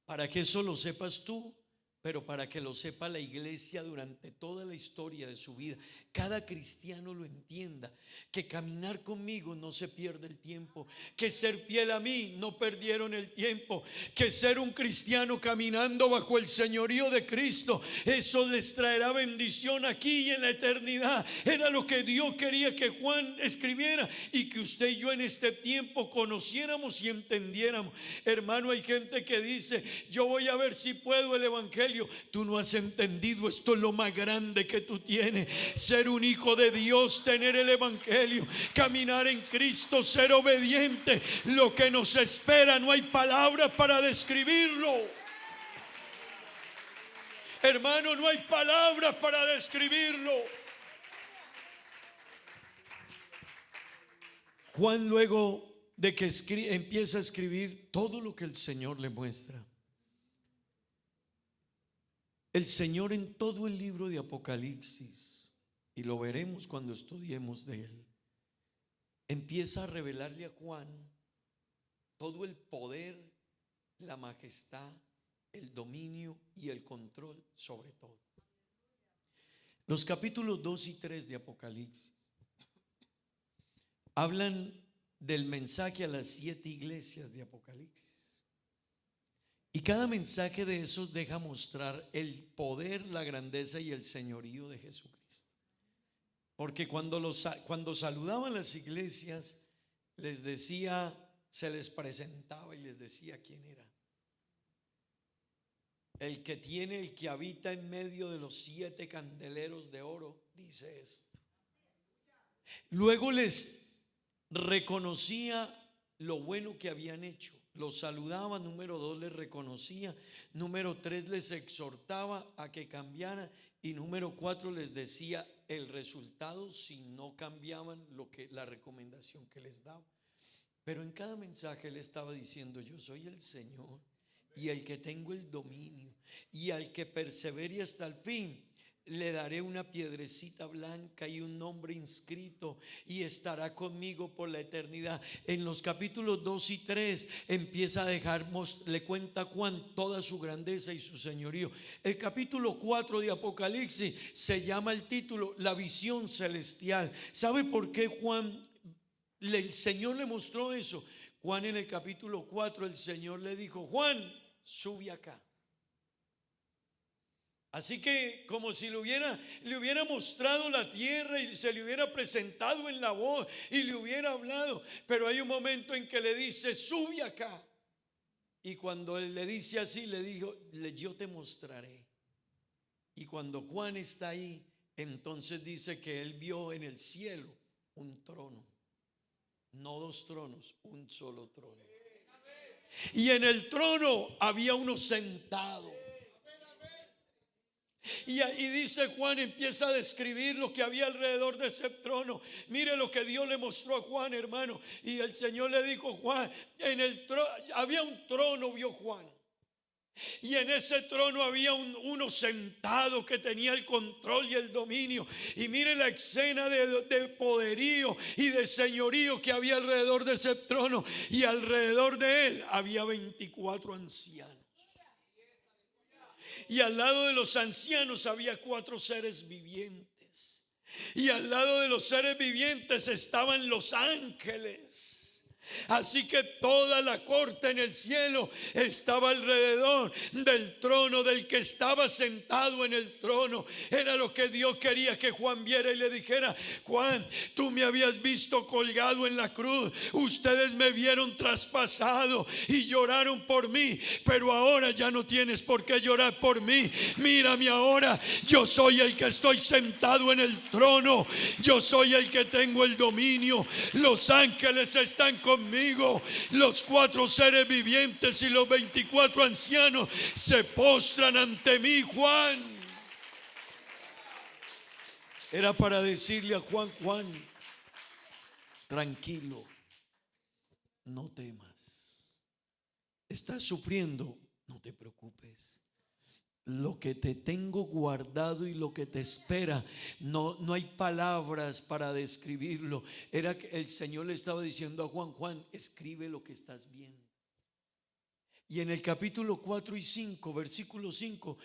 para que eso lo sepas tú, pero para que lo sepa la iglesia durante toda la historia de su vida. Cada cristiano lo entienda, que caminar conmigo no se pierde el tiempo, que ser fiel a mí no perdieron el tiempo, que ser un cristiano caminando bajo el señorío de Cristo, eso les traerá bendición aquí y en la eternidad. Era lo que Dios quería que Juan escribiera y que usted y yo en este tiempo conociéramos y entendiéramos. Hermano, hay gente que dice, yo voy a ver si puedo el evangelio. Tú no has entendido, esto es lo más grande que tú tienes: ser un hijo de Dios, tener el evangelio, caminar en Cristo, ser obediente. Lo que nos espera, no hay palabras para describirlo. Hermano, no hay palabras para describirlo. Juan, luego de que empieza a escribir todo lo que el Señor le muestra, el Señor en todo el libro de Apocalipsis, y lo veremos cuando estudiemos de él, empieza a revelarle a Juan todo el poder, la majestad, el dominio y el control sobre todo. Los capítulos 2 y 3 de Apocalipsis hablan del mensaje a las 7 iglesias de Apocalipsis. Y cada mensaje de esos deja mostrar el poder, la grandeza y el señorío de Jesucristo. Porque cuando saludaban las iglesias, les decía, se les presentaba y les decía quién era. El que habita en medio de los 7 candeleros de oro, dice esto. Luego les reconocía lo bueno que habían hecho. Los saludaba, número 2 les reconocía, número 3 les exhortaba a que cambiaran y número 4 les decía el resultado si no cambiaban la recomendación que les daba. Pero en cada mensaje él estaba diciendo, yo soy el Señor y el que tengo el dominio, y al que persevere hasta el fin le daré una piedrecita blanca y un nombre inscrito, y estará conmigo por la eternidad. En los capítulos 2 y 3 empieza a le cuenta Juan toda su grandeza y su señorío. El capítulo 4 de Apocalipsis se llama el título La visión celestial. ¿Sabe por qué el Señor le mostró eso? Juan, en el capítulo 4, el Señor le dijo, Juan, sube acá. Así que como si le hubiera mostrado la tierra y se le hubiera presentado en la voz y le hubiera hablado. Pero hay un momento en que le dice, sube acá. Y cuando él le dice así, le dijo, yo te mostraré. Y cuando Juan está ahí, entonces dice que él vio en el cielo un trono. No 2 tronos, un solo trono. Y en el trono había uno sentado. Y dice Juan, empieza a describir lo que había alrededor de ese trono. Mire lo que Dios le mostró a Juan, hermano. Y el Señor le dijo, Juan, en el había un trono, vio Juan. Y en ese trono había uno sentado que tenía el control y el dominio. Y mire la escena de poderío y de señorío que había alrededor de ese trono. Y alrededor de él había 24 ancianos. Y al lado de los ancianos había 4 seres vivientes. Y al lado de los seres vivientes estaban los ángeles. Así que toda la corte en el cielo estaba alrededor del trono del que estaba sentado en el trono. Era lo que Dios quería que Juan viera y le dijera: Juan, tú me habías visto colgado en la cruz, ustedes me vieron traspasado y lloraron por mí, pero ahora ya no tienes por qué llorar por mí. Mírame ahora, yo soy el que estoy sentado en el trono, yo soy el que tengo el dominio. Los ángeles están conmigo, los 4 seres vivientes y los 24 ancianos se postran ante mí, Juan. Era para decirle a Juan: Juan, tranquilo, no temas. ¿Estás sufriendo? No te preocupes. Lo que te tengo guardado y lo que te espera, no hay palabras para describirlo. Era que el Señor le estaba diciendo a Juan: Juan, escribe lo que estás viendo. Y en el capítulo 4 y 5, versículo 5,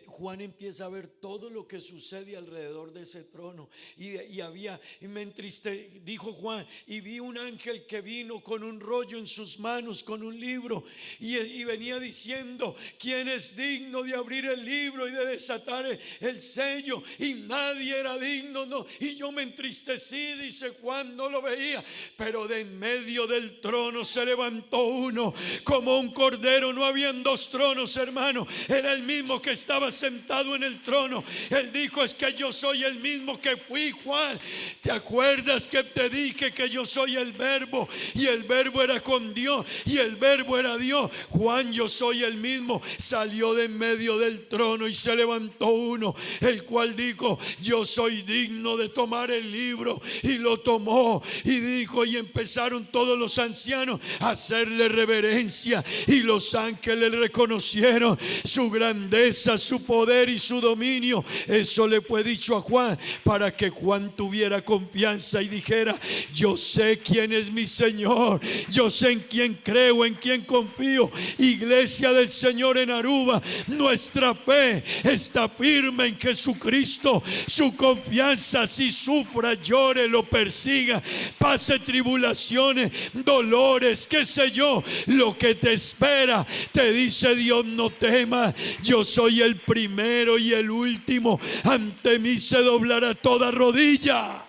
Juan empieza a ver todo lo que sucede alrededor de ese trono. Y me entristece, dijo Juan, y vi un ángel que vino con un rollo en sus manos, con un libro, y venía diciendo: ¿quién es digno de abrir el libro y de desatar el sello? Y nadie era digno, no. Y yo me entristecí, dice Juan, no lo veía, pero de en medio del trono se levantó uno como un cordero. No habían 2 tronos, hermano, era el mismo que estaba sentado en el trono. Él dijo: es que yo soy el mismo que fui, Juan. ¿Te acuerdas que te dije que yo soy el verbo? Y el verbo era con Dios y el verbo era Dios. Juan, yo soy el mismo. Salió de en medio del trono y se levantó uno, el cual dijo: yo soy digno de tomar el libro. Y lo tomó y dijo, y empezaron todos los ancianos a hacerle reverencia. Y los ángeles reconocieron su grandeza, su poder y su dominio. Eso le fue dicho a Juan para que Juan tuviera confianza y dijera: yo sé quién es mi Señor, yo sé en quién creo, en quién confío. Iglesia del Señor en Aruba, nuestra fe está firme en Jesucristo. Su confianza, si sufra, llore, lo persiga, pase tribulaciones, dolores, qué sé yo, lo que te espera, te dice Dios: no temas, yo soy el primero y el último, ante mí se doblará toda rodilla.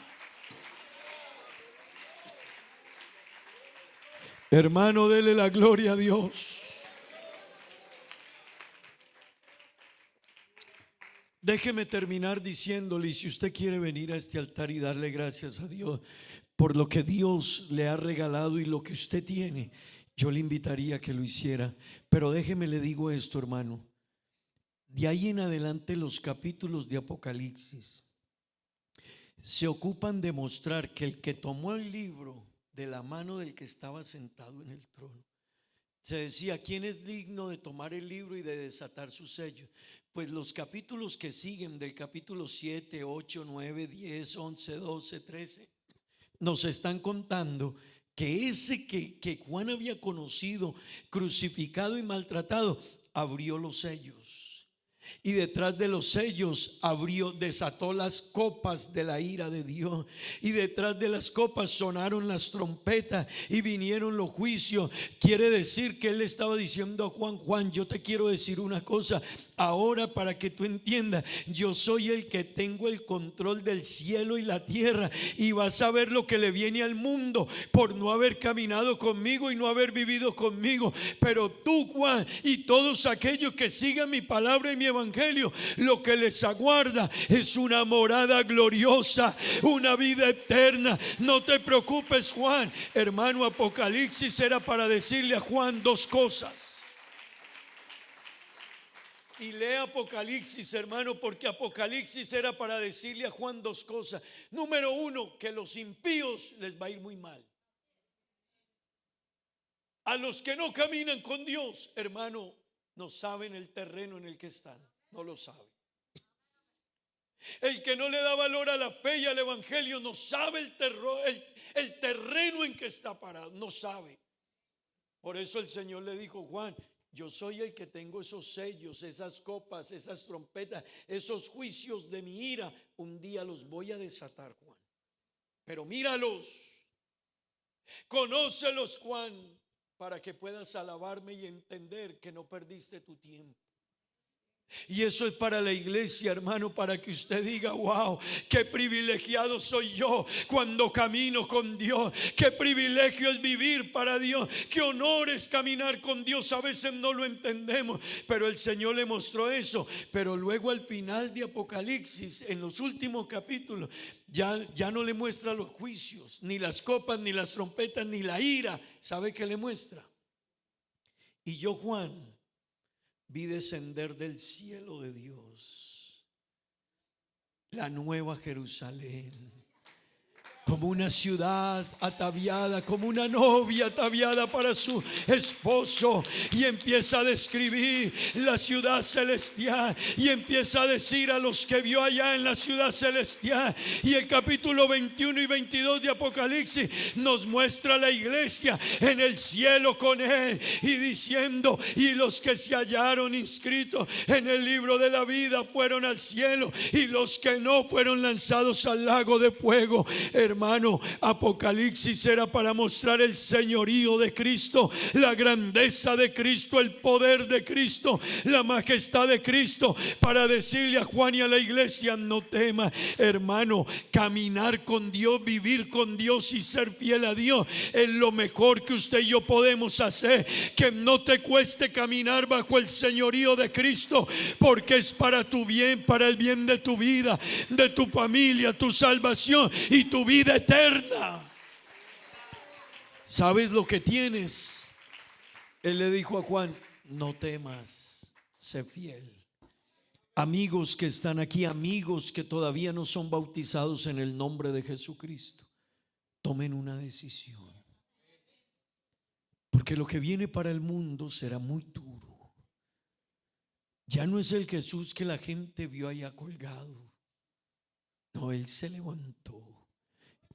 Hermano, dele la gloria a Dios. Déjeme terminar diciéndole, y si usted quiere venir a este altar y darle gracias a Dios por lo que Dios le ha regalado y lo que usted tiene, yo le invitaría a que lo hiciera. Pero déjeme le digo esto, hermano. De ahí en adelante los capítulos de Apocalipsis se ocupan de mostrar que el que tomó el libro de la mano del que estaba sentado en el trono, se decía: ¿quién es digno de tomar el libro y de desatar su sello? Pues los capítulos que siguen, del capítulo 7, 8, 9, 10, 11, 12, 13, nos están contando que ese que Juan había conocido, crucificado y maltratado, abrió los sellos. Y detrás de los sellos desató las copas de la ira de Dios. Y detrás de las copas sonaron las trompetas y vinieron los juicios. Quiere decir que él estaba diciendo a Juan: Juan, yo te quiero decir una cosa. Ahora, para que tú entiendas, yo soy el que tengo el control del cielo y la tierra, y vas a ver lo que le viene al mundo por no haber caminado conmigo y no haber vivido conmigo. Pero tú, Juan, y todos aquellos que sigan mi palabra y mi evangelio, lo que les aguarda es una morada gloriosa, una vida eterna. No te preocupes, Juan. Hermano, Apocalipsis era para decirle a Juan 2 cosas. Y lee Apocalipsis, hermano, porque Apocalipsis era para decirle a Juan dos cosas. Número uno, que los impíos les va a ir muy mal. A los que no caminan con Dios, hermano, no saben el terreno en el que están. No lo saben. El que no le da valor a la fe y al evangelio no sabe el terreno en que está parado. No sabe. Por eso el Señor le dijo: Juan, yo soy el que tengo esos sellos, esas copas, esas trompetas, esos juicios de mi ira. Un día los voy a desatar, Juan. Pero míralos, conócelos, Juan, para que puedas alabarme y entender que no perdiste tu tiempo. Y eso es para la iglesia, hermano, para que usted diga: wow, qué privilegiado soy yo cuando camino con Dios. Qué privilegio es vivir para Dios. Qué honor es caminar con Dios. A veces no lo entendemos, pero el Señor le mostró eso. Pero luego al final de Apocalipsis, en los últimos capítulos, ya no le muestra los juicios, ni las copas, ni las trompetas, ni la ira. ¿Sabe qué le muestra? Y yo, Juan, vi descender del cielo de Dios la nueva Jerusalén, como una ciudad ataviada, como una novia ataviada para su esposo. Y empieza a describir la ciudad celestial, y empieza a decir a los que vio allá en la ciudad celestial. Y el capítulo 21 y 22 de Apocalipsis nos muestra la iglesia en el cielo con él, y diciendo: y los que se hallaron inscritos en el libro de la vida fueron al cielo, y los que no fueron lanzados al lago de fuego. Hermano, Apocalipsis era para mostrar el señorío de Cristo, la grandeza de Cristo, el poder de Cristo, la majestad de Cristo, para decirle a Juan y a la iglesia: no tema, hermano, caminar con Dios, vivir con Dios y ser fiel a Dios es lo mejor que usted y yo podemos hacer. Que no te cueste caminar bajo el señorío de Cristo, porque es para tu bien, para el bien de tu vida, de tu familia, tu salvación y tu vida eterna. ¿Sabes lo que tienes? Él le dijo a Juan: no temas, sé fiel. Amigos que están aquí, amigos que todavía no son bautizados en el nombre de Jesucristo, tomen una decisión, porque lo que viene para el mundo será muy duro. Ya no es el Jesús que la gente vio allá colgado. No, Él se levantó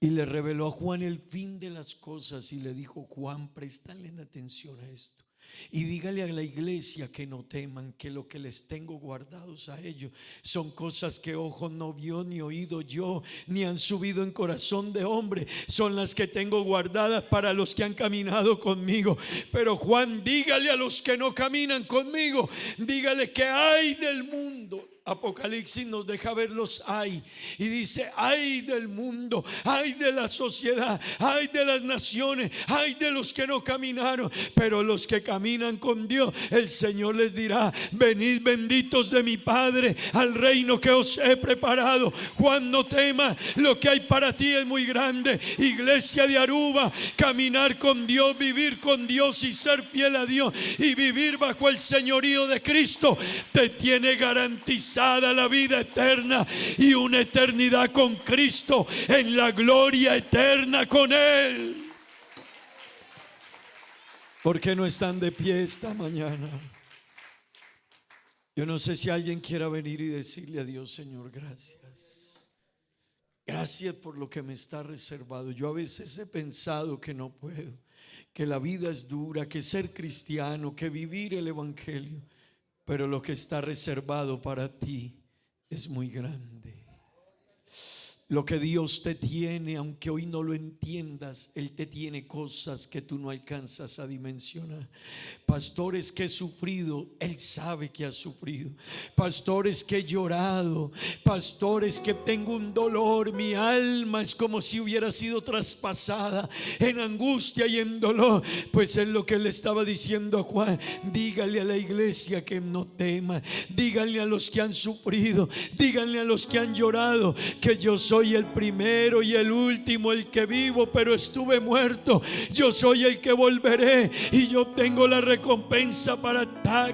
y le reveló a Juan el fin de las cosas, y le dijo: Juan, préstale atención a esto y dígale a la iglesia que no teman, que lo que les tengo guardados a ellos son cosas que ojo no vio, ni oído yo, ni han subido en corazón de hombre. Son las que tengo guardadas para los que han caminado conmigo. Pero Juan, dígale a los que no caminan conmigo, dígale que hay del mundo. Apocalipsis nos deja ver los hay, y dice: ay del mundo, ay de la sociedad, ay de las naciones, ay de los que no caminaron. Pero los que caminan con Dios, el Señor les dirá: venid benditos de mi Padre al reino que os he preparado. Juan, no temas, lo que hay para ti es muy grande. Iglesia de Aruba, caminar con Dios, vivir con Dios y ser fiel a Dios y vivir bajo el señorío de Cristo te tiene garantizado la vida eterna y una eternidad con Cristo en la gloria eterna con Él. ¿Por qué no están de pie esta mañana? Yo no sé si alguien quiera venir y decirle a Dios: Señor, gracias. Gracias por lo que me está reservado. Yo a veces he pensado que no puedo, que la vida es dura, que ser cristiano, que vivir el evangelio. Pero lo que está reservado para ti es muy grande. Lo que Dios te tiene, aunque hoy no lo entiendas, Él te tiene cosas que tú no alcanzas a dimensionar. Pastores que he sufrido, Él sabe que has sufrido. Pastores que he llorado, pastores que tengo un dolor, mi alma es como si hubiera sido traspasada en angustia y en dolor. Pues es lo que le estaba diciendo a Juan: dígale a la iglesia que no tema, díganle a los que han sufrido, díganle a los que han llorado que yo soy soy el primero y el último, el que vivo, pero estuve muerto. Yo soy el que volveré y yo tengo la recompensa para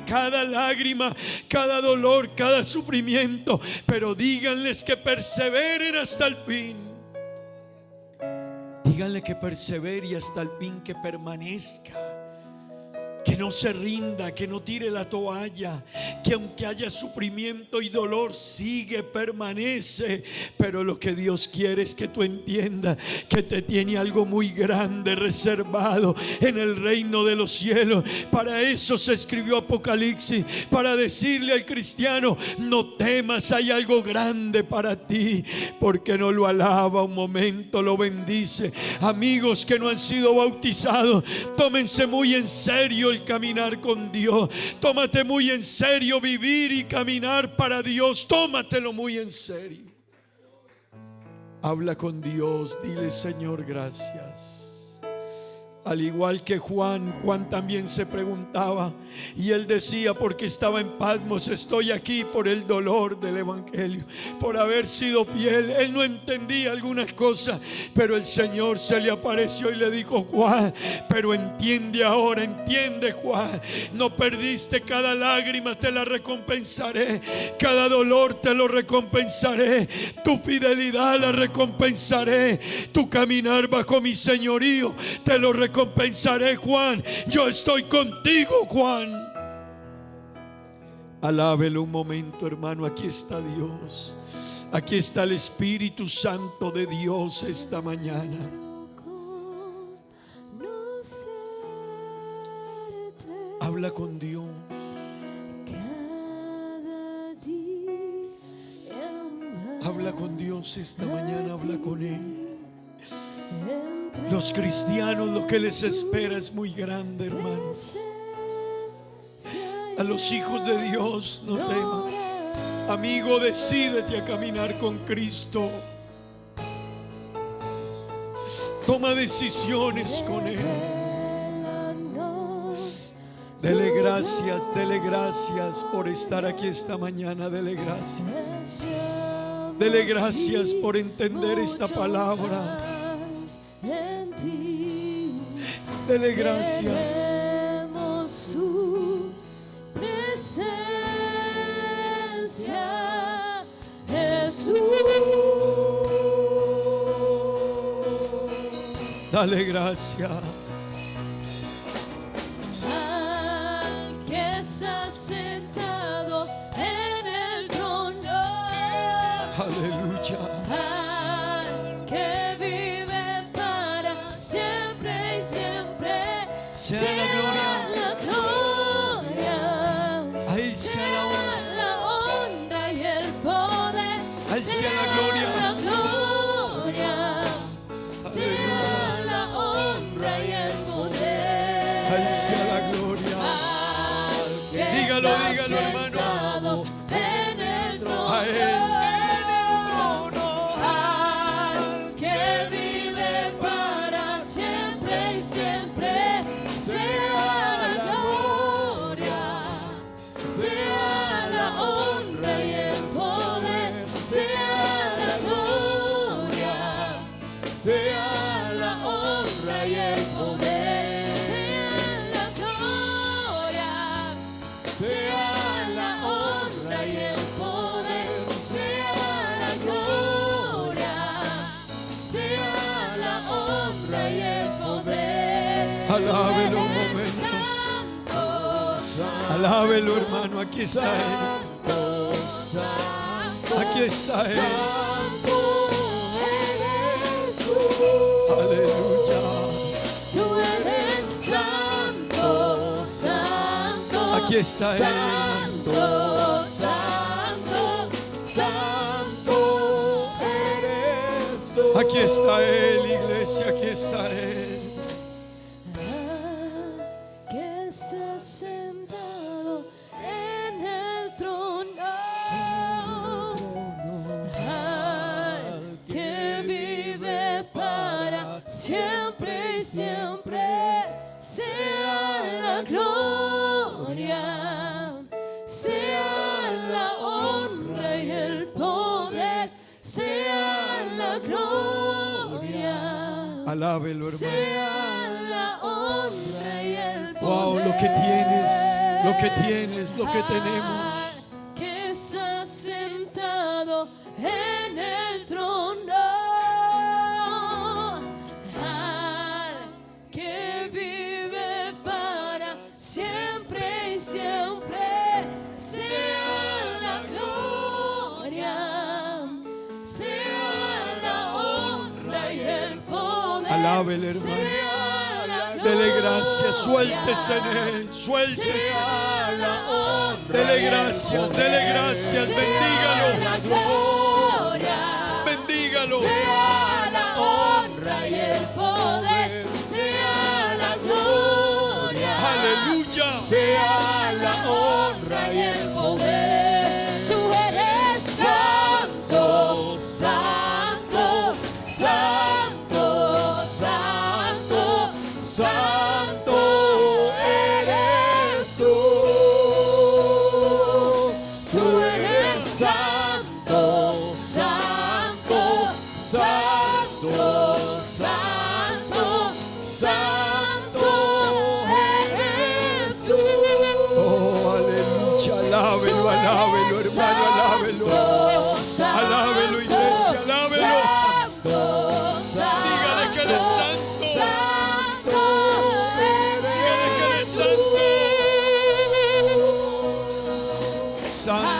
cada lágrima, cada dolor, cada sufrimiento. Pero díganles que perseveren hasta el fin. Díganle que persevere y hasta el fin, que permanezca. Que no se rinda, que no tire la toalla, que aunque haya sufrimiento y dolor, sigue, permanece. Pero lo que Dios quiere es que tú entiendas que te tiene algo muy grande reservado en el reino de los cielos. Para eso se escribió Apocalipsis, para decirle al cristiano: no temas, hay algo grande para ti. Porque no lo alaba un momento, lo bendice. Amigos que no han sido bautizados, tómense muy en serio el caminar con Dios. Tómate muy en serio vivir y caminar para Dios. Tómatelo muy en serio. Habla con Dios, dile: Señor, gracias. Al igual que Juan también se preguntaba, y él decía, porque estaba en Patmos: estoy aquí por el dolor del evangelio, por haber sido fiel. Él no entendía algunas cosas, pero el Señor se le apareció y le dijo: Juan, pero entiende ahora, entiende, Juan, no perdiste. Cada lágrima te la recompensaré, cada dolor te lo recompensaré, tu fidelidad la recompensaré, tu caminar bajo mi señorío te lo recompensaré, Juan. Yo estoy contigo, Juan. Alábelo un momento, hermano. Aquí está Dios. Aquí está el Espíritu Santo de Dios esta mañana. Habla con Dios. Habla con Dios esta mañana. Habla con Él. Los cristianos, lo que les espera es muy grande, hermanos. A los hijos de Dios, no temas. Amigo, decídete a caminar con Cristo. Toma decisiones con Él. Dele gracias por estar aquí esta mañana. Dele gracias. Dele gracias por entender esta palabra. Dele gracias. Su presencia, Jesús. Dale gracias. Al que está sentado en el trono. Aleluya. Al que vive para siempre y siempre. Sea la gloria. A Él sea La honra y el poder. A Él sea la gloria. La gloria. Sea la honra y el poder. A Él sea la gloria. Dígalo, dígalo, hermano. En el trono. A Él. Al que vive para siempre y siempre. Sea la gloria. Sea la honra y el poder. Sea la gloria. Sea la honra y el poder. Sea la gloria. Sea la honra y el poder. Sea la gloria. Sea la honra y el poder. Alábelo un momento. Santo, Alábelo, hermano. Aquí está Él. santo, Aquí está Él. santo eres tú. Aleluya. Tú eres santo, santo. Aquí está Él. Santo, santo, santo eres tú. Aquí está Él, iglesia. Aquí está Él. Que está sentado en el trono. Al que vive para siempre y siempre. Sea la gloria. Sea la honra y el poder. Sea la Alábelo, hermano. sea la honra y el poder. Wow, lo que tienes, lo que tienes, lo que tenemos. Que está sentado en el trono, al que vive para siempre y siempre, sea la gloria, sea la honra y el poder. Alábele, hermano. Dele gracias, suéltese en él, suéltese. Dele gracias, bendígalo. Bendígalo. Sea la honra y el poder, sea la gloria. Aleluya. Sea la honra y el poder. Tú eres santo, santo, santo, santo, santo eres tú. Tú eres santo, santo, santo, santo, santo eres tú. Oh, aleluya, alábelo, alábelo, hermano, alábelo. Alábelo, iglesia, alábelo. Dígale que él es santo. Dígale que él es santo. Santo.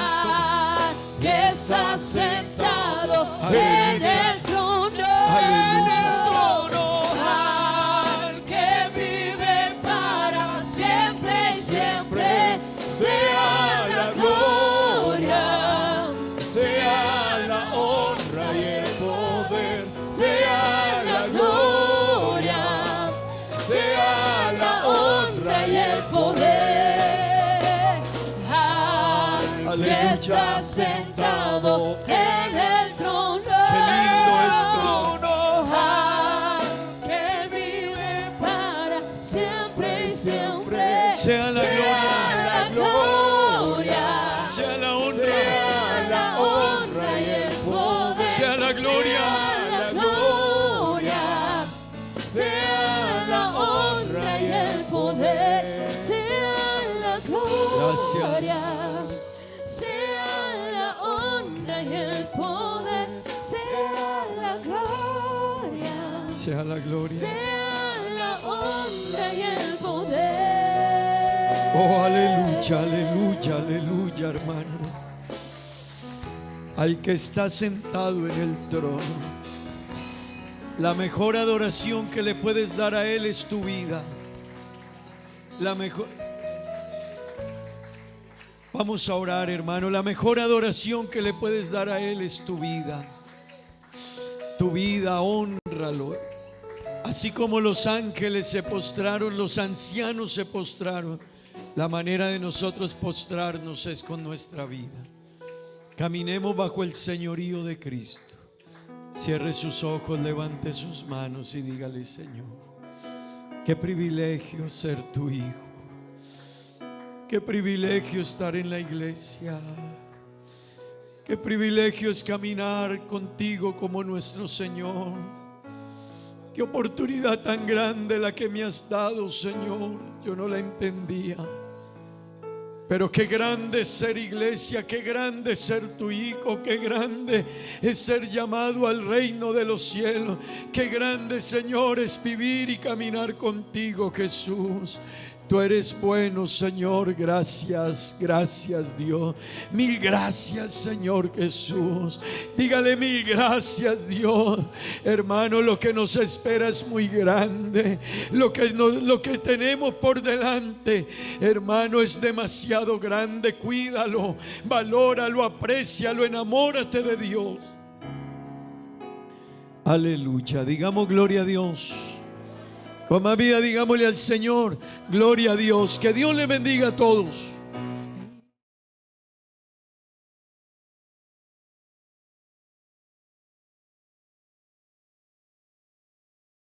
Que está sentado Aleluya. en el trono, al que vive para siempre y siempre, sea la gloria, sea la honra y el poder, sea la gloria, sea la honra y el poder, al que Aleluya. está sentado en el trono. Qué lindo esto. Al que vive para siempre y siempre. Sea la Sea la gloria. Sea la honra. Sea la honra y el poder. Sea la gloria. Sea la gloria. Sea la honra y el poder. Sea la gloria. Sea la honra y el poder. Sea la gloria. Sea la gloria. Sea la honra y el poder. Oh, aleluya, aleluya, aleluya, hermano. Al que está sentado en el trono. La mejor adoración que le puedes dar a Él es tu vida. La mejor. Vamos a orar, hermano. La mejor adoración que le puedes dar a Él es tu vida. Tu vida, hónralo. Así como los ángeles se postraron, los ancianos se postraron. La manera de nosotros postrarnos es con nuestra vida. Caminemos bajo el señorío de Cristo. Cierre sus ojos, levante sus manos y dígale: Señor, qué privilegio ser tu hijo. Qué privilegio estar en la iglesia. Qué privilegio es caminar contigo como nuestro Señor. Qué oportunidad tan grande la que me has dado, Señor. Yo no la entendía. Pero qué grande es ser iglesia, qué grande es ser tu hijo, qué grande es ser llamado al reino de los cielos. Qué grande, Señor, es vivir y caminar contigo, Jesús. Tú eres bueno, Señor. Gracias, gracias, Dios. Mil gracias, Señor Jesús. Dígale mil gracias, Dios. Hermano, lo que nos espera es muy grande. Lo que tenemos por delante, hermano, es demasiado grande. Cuídalo, valóralo, aprécialo, enamórate de Dios. Aleluya. Digamos gloria a Dios. Con más vida, digámosle al Señor: gloria a Dios. Que Dios le bendiga a todos.